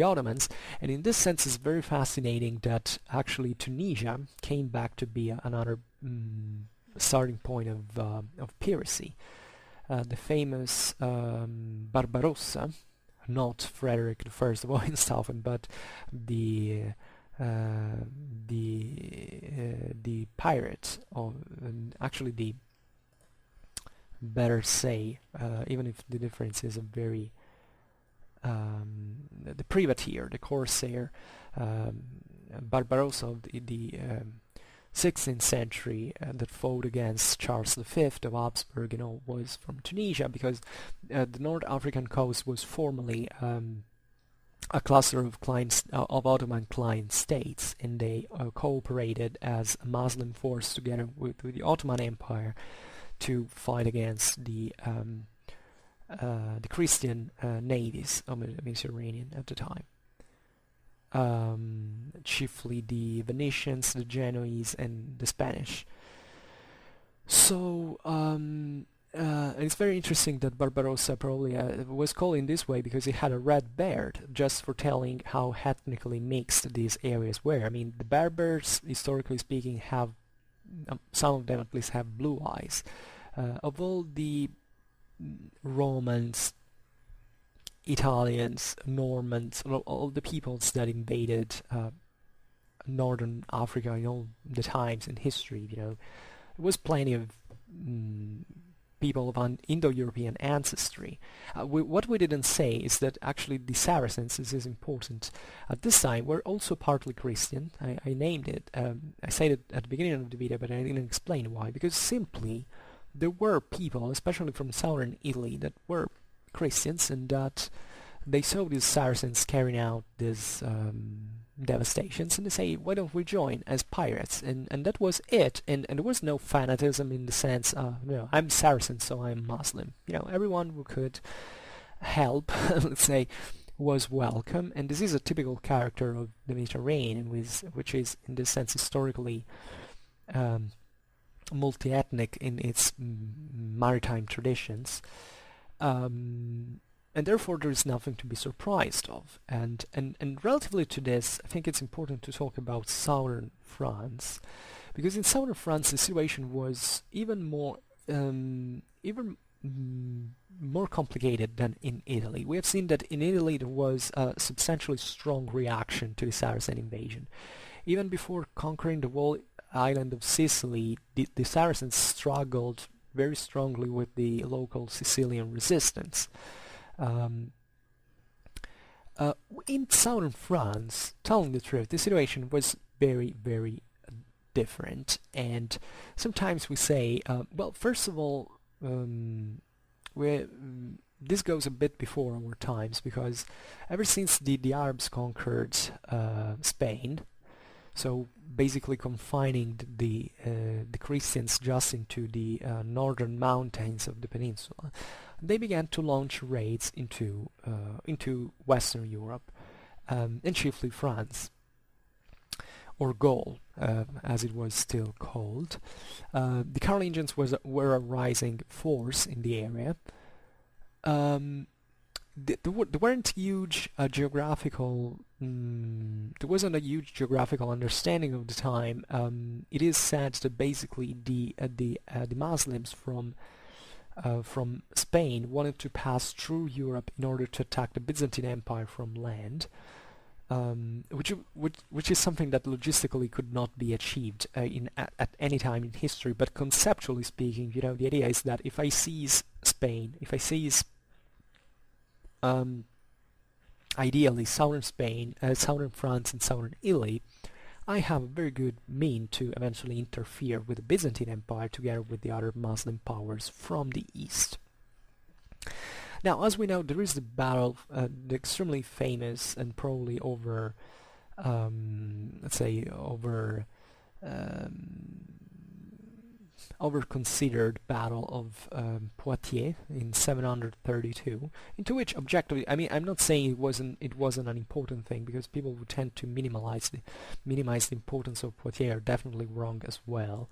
Ottomans. And in this sense, it's very fascinating that actually Tunisia came back to be another starting point of piracy. The famous Barbarossa, not Frederick I of Hohenstaufen, but the pirate, or actually the better say, even if the difference is a very the privateer, the corsair, Barbarossa of the 16th century that fought against Charles V of Habsburg, was from Tunisia, because the North African coast was formerly a cluster of Ottoman client states, and they cooperated as a Muslim force together with the Ottoman Empire to fight against the Christian navies of the Mediterranean at the time. Chiefly the Venetians, the Genoese, and the Spanish. So it's very interesting that Barbarossa probably was called in this way because he had a red beard, just for telling how ethnically mixed these areas were. I mean, the Berbers, historically speaking, have some of them at least have blue eyes. Of all the Romans, Italians, Normans, all the peoples that invaded northern Africa in all the times in history, there was plenty of people of an Indo-European ancestry. What we didn't say is that actually the Saracens, this is important, at this time were also partly Christian. I named it. I said it at the beginning of the video, but I didn't explain why. Because simply there were people, especially from southern Italy, that were Christians, and that they saw these Saracens carrying out these devastations, and they say, why don't we join as pirates? And that was it, and there was no fanatism in the sense, I'm Saracen, so I'm Muslim. Everyone who could help, let's say, was welcome, and this is a typical character of the Mediterranean, which is in this sense historically multi-ethnic in its maritime traditions. And therefore there is nothing to be surprised of. And relatively to this, I think it's important to talk about southern France, because in southern France the situation was even more complicated than in Italy. We have seen that in Italy there was a substantially strong reaction to the Saracen invasion. Even before conquering the whole island of Sicily, the Saracens struggled very strongly with the local Sicilian resistance. In southern France, telling the truth, the situation was very, very different. And sometimes we say, well, first of all, this goes a bit before our times, because ever since the Arabs conquered Spain, so basically confining the Christians just into the northern mountains of the peninsula, they began to launch raids into Western Europe, and chiefly France, or Gaul, as it was still called. The Carolingians were a rising force in the area. There weren't huge geographical. There wasn't a huge geographical understanding of the time. It is said that basically the Muslims from Spain wanted to pass through Europe in order to attack the Byzantine Empire from land. which is something that logistically could not be achieved at any time in history. But conceptually speaking, you know, the idea is that if I seize Spain, if I seize ideally southern Spain, southern France, and southern Italy, I have a very good mean to eventually interfere with the Byzantine Empire together with the other Muslim powers from the east. Now, as we know, there is the battle, the extremely famous and probably let's say over-considered Battle of Poitiers in 732, into which objectively, I mean, I'm not saying it wasn't an important thing, because people who tend to minimize the importance of Poitiers are definitely wrong as well.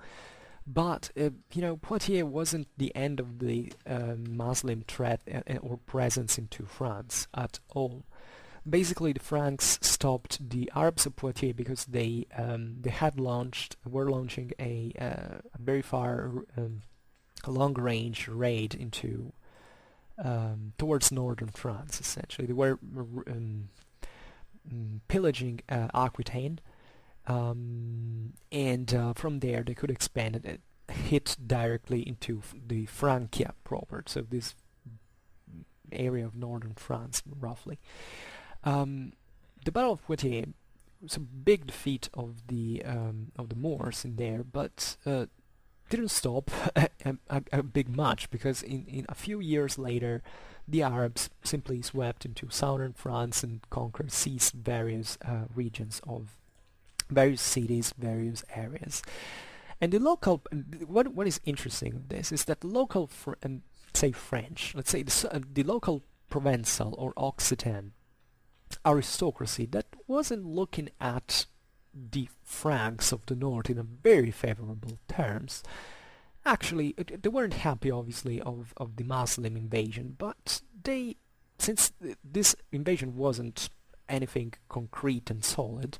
But you know, Poitiers wasn't the end of the Muslim threat or presence into France at all. Basically, the Franks stopped the Arabs of Poitiers because they were launching a very far long-range raid into towards northern France. Essentially, they were pillaging Aquitaine. And from there they could expand and hit directly into the Francia proper, so this area of northern France, roughly. The Battle of Poitiers was a big defeat of the Moors in there, but didn't stop a big much, because in a few years later the Arabs simply swept into southern France and conquered, seized various regions of various cities, various areas. And the local, what is interesting of this is that the local, say French, let's say the local Provençal or Occitan aristocracy that wasn't looking at the Franks of the north in a very favorable terms. Actually, they weren't happy, obviously, of the Muslim invasion, but since this invasion wasn't anything concrete and solid,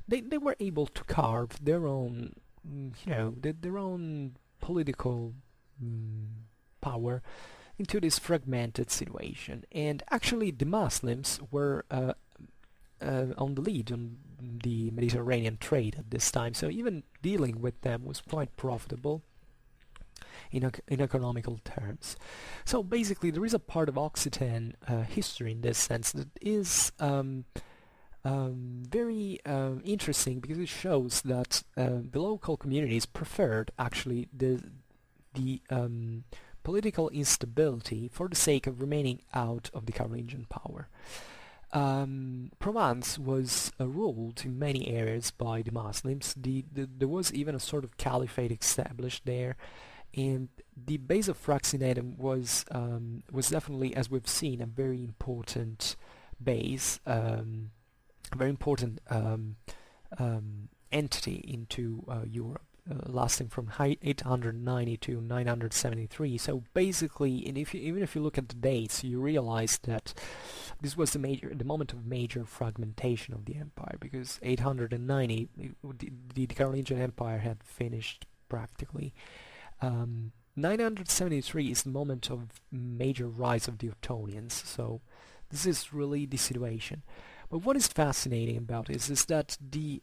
they were able to carve their own, you know, their own political power into this fragmented situation. And actually, the Muslims were on the lead on the Mediterranean trade at this time, so even dealing with them was quite profitable in economical terms. So basically, there is a part of Occitan history in this sense that is very interesting, because it shows that the local communities preferred actually the political instability for the sake of remaining out of the Carolingian power. Provence was ruled in many areas by the Muslims. There was even a sort of caliphate established there, and the base of Fraxinetum was definitely, as we've seen, a very important base, a very important entity into Europe, lasting from 890 to 973. So basically, and even if you look at the dates, you realize that this was the moment of major fragmentation of the empire, because 890, the Carolingian Empire had finished practically. 973 is the moment of major rise of the Ottonians. So this is really the situation. But what is fascinating about this is that the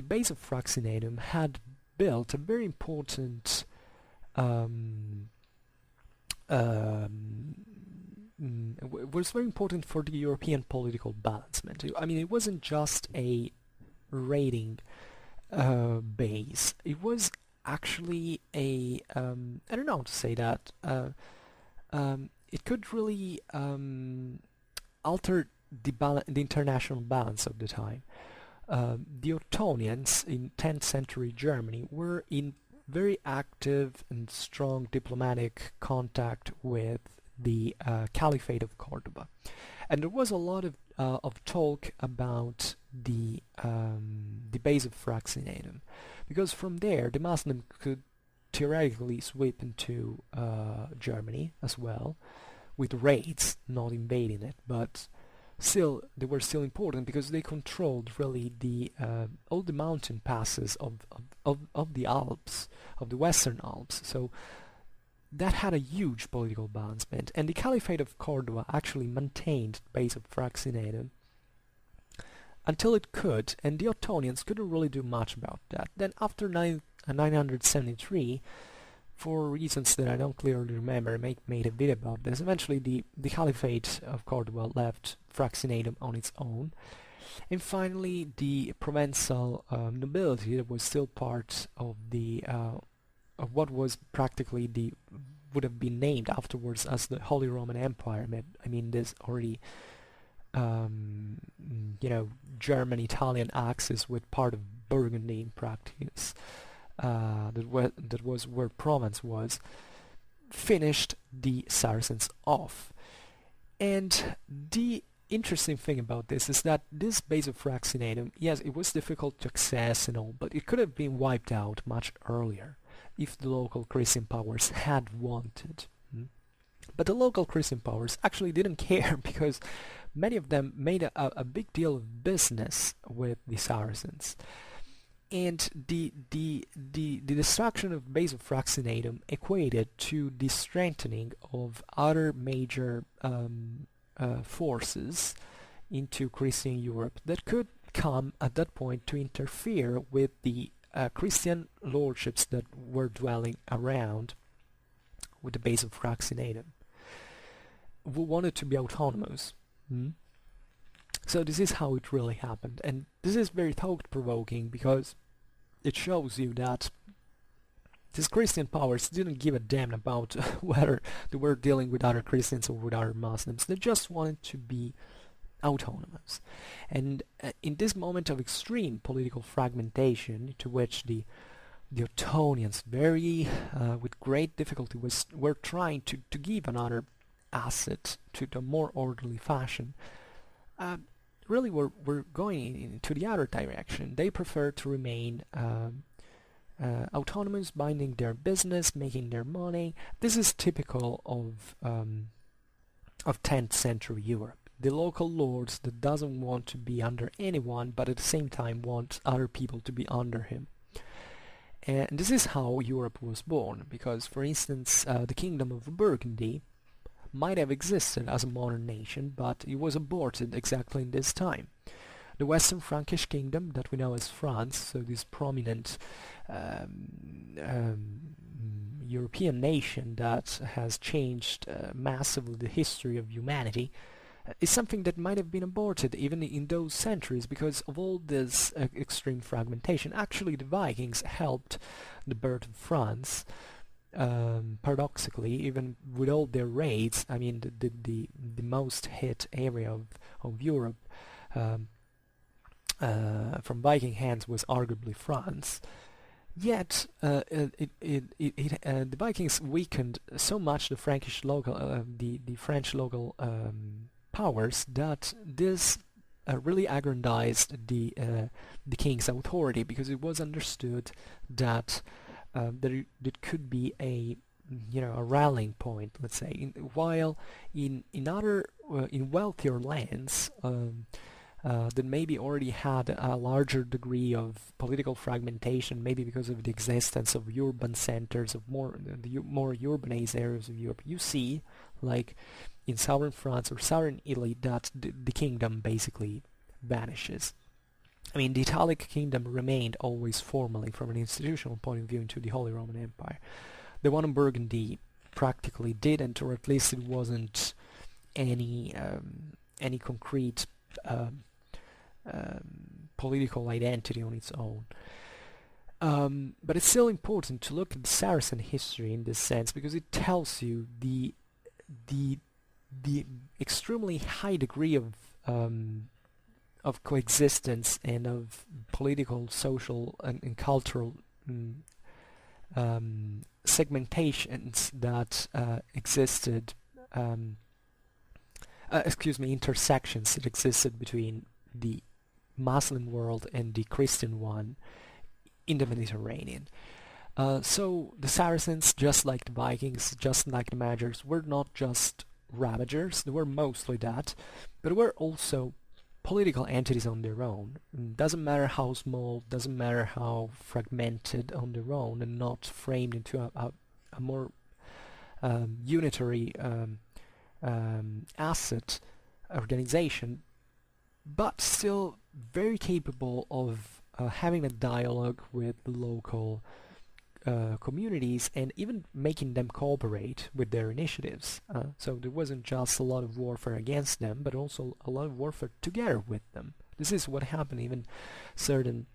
base of Fraxinetum had built a very important was very important for the European political balancement. I mean, it wasn't just a raiding base. It was actually a I don't know how to say that. It could really alter the international balance of the time. The Ottonians in 10th century Germany were in very active and strong diplomatic contact with the Caliphate of Cordoba, and there was a lot of talk about the base of Fraxinetum, because from there the Muslim could theoretically sweep into Germany as well, with raids, not invading it, but still they were still important because they controlled really all the mountain passes of the Alps, of the Western Alps. So that had a huge political balancement, and the Caliphate of Cordoba actually maintained the base of Fraxinetum until it could, and the Ottonians couldn't really do much about that. Then after 973, for reasons that I don't clearly remember, I made a video about this, eventually the Caliphate of Cordoba left Fraxinetum on its own, and finally the Provençal nobility that was still part of the of what was practically would have been named afterwards as the Holy Roman Empire. I mean this already German-Italian axis with part of Burgundy in practice. That was where Provence was, finished the Saracens off. And the interesting thing about this is that this base of Fraxinetum, yes, it was difficult to access and all, but it could have been wiped out much earlier if the local Christian powers had wanted. But the local Christian powers actually didn't care, because many of them made a big deal of business with the Saracens. And the destruction of base of Fraxinetum equated to the strengthening of other major forces into Christian Europe that could come at that point to interfere with the Christian lordships that were dwelling around with the base of Fraxinetum, who wanted to be autonomous. So this is how it really happened, and this is very thought-provoking, because it shows you that these Christian powers didn't give a damn about whether they were dealing with other Christians or with other Muslims. They just wanted to be autonomous. And in this moment of extreme political fragmentation, to which the Ottonians with great difficulty were trying to give another asset to the more orderly fashion, really were going into the other direction. They prefer to remain autonomous, minding their business, making their money. This is typical of 10th century Europe. The local lords that doesn't want to be under anyone, but at the same time wants other people to be under him. And this is how Europe was born, because, for instance, the Kingdom of Burgundy might have existed as a modern nation, but it was aborted exactly in this time. The Western Frankish Kingdom, that we know as France, so this prominent European nation that has changed massively the history of humanity, is something that might have been aborted even in those centuries because of all this extreme fragmentation. Actually, the Vikings helped the birth of France. Paradoxically, even with all their raids, I mean the most hit area of Europe from Viking hands was arguably France. Yet the Vikings weakened so much the Frankish local, the French local powers, that this really aggrandized the king's authority, because it was understood that it could be a rallying point, let's say, while in other in wealthier lands that maybe already had a larger degree of political fragmentation, maybe because of the existence of urban centers, of more urbanized areas of Europe. You see, like in southern France or southern Italy, that the kingdom basically vanishes. I mean, the Italic kingdom remained always formally, from an institutional point of view, into the Holy Roman Empire. The one in Burgundy practically didn't, or at least it wasn't any concrete political identity on its own. But it's still important to look at the Saracen history in this sense, because it tells you the extremely high degree of coexistence and of political, social, and cultural segmentations that existed, intersections that existed between the Muslim world and the Christian one in the Mediterranean. So the Saracens, just like the Vikings, just like the Magyars, were not just ravagers. They were mostly that, but were also political entities on their own. Doesn't matter how small, doesn't matter how fragmented on their own, and not framed into a more unitary asset organization. but still very capable of having a dialogue with the local communities and even making them cooperate with their initiatives. So there wasn't just a lot of warfare against them, but also a lot of warfare together with them. This is what happened. Even certain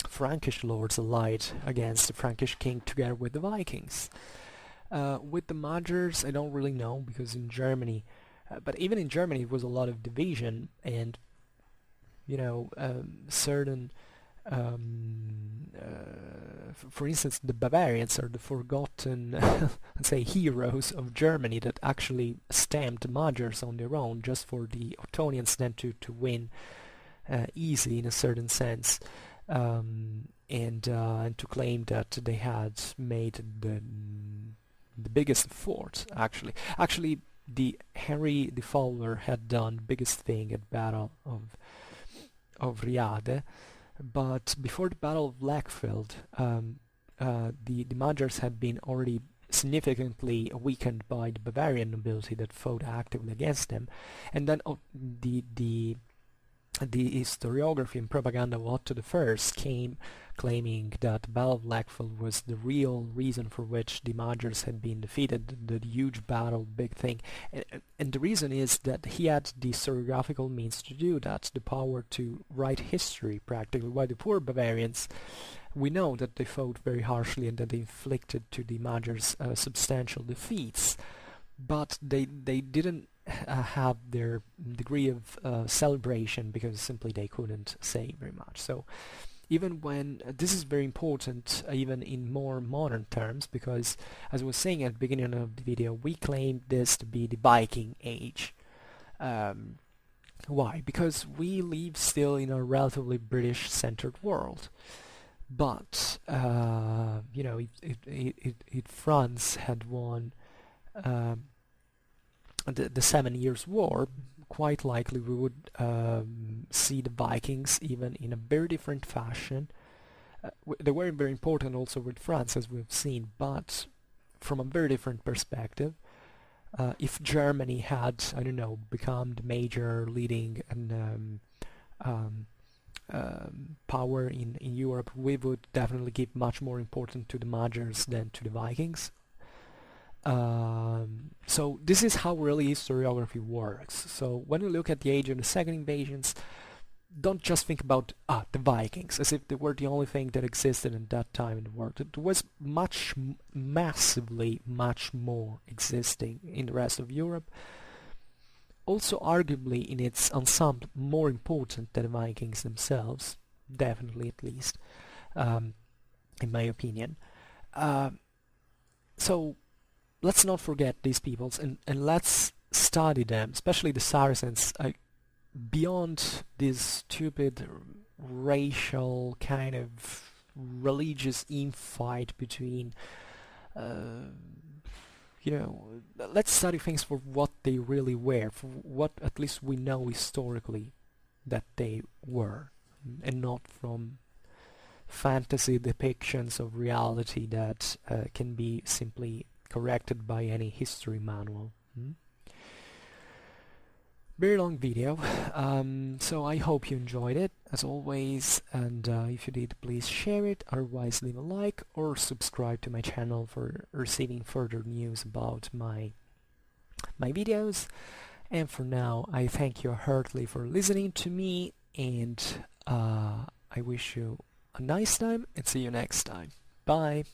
Frankish lords allied against the Frankish king together with the Vikings. With the Magyars, I don't really know, because in Germany, but even in Germany it was a lot of division, and certain for instance, the Bavarians are the forgotten, let's say, heroes of Germany that actually stamped the Magyars on their own, just for the Ottonians then to win easy in a certain sense, and to claim that they had made the biggest fort. Actually, the Henry the Fowler had done the biggest thing at Battle of Riade. But before the Battle of Lackfeld, the Magyars had been already significantly weakened by the Bavarian nobility that fought actively against them, and then the historiography and propaganda of Otto I came claiming that the Battle of Lackfeld was the real reason for which the Magyars had been defeated, the huge battle, big thing. And the reason is that he had the historiographical means to do that, the power to write history practically, while the poor Bavarians, we know that they fought very harshly and that they inflicted to the Magyars substantial defeats, but they didn't have their degree of celebration because simply they couldn't say very much. So even when this is very important, even in more modern terms, because as I was saying at the beginning of the video, we claim this to be the Viking Age. Why? Because we live still in a relatively British-centered world. But if France had won the 7 Years' War, quite likely we would see the Vikings even in a very different fashion. They were very important also with France, as we've seen, but from a very different perspective. If Germany had, I don't know, become the major leading power in Europe, we would definitely give much more importance to the Magyars than to the Vikings. So this is how really historiography works. So when you look at the age of the second invasions, don't just think about the Vikings as if they were the only thing that existed at that time in the world. There was massively much more existing in the rest of Europe. Also arguably in its ensemble more important than the Vikings themselves, definitely at least, in my opinion. So let's not forget these peoples, and let's study them, especially the Saracens, beyond this stupid racial kind of religious infight between, let's study things for what they really were, for what at least we know historically that they were, and not from fantasy depictions of reality that can be simply corrected by any history manual. Very long video, so I hope you enjoyed it as always, and if you did, please share it, otherwise leave a like or subscribe to my channel for receiving further news about my videos. And for now, I thank you heartily for listening to me, and I wish you a nice time and see you next time. Bye!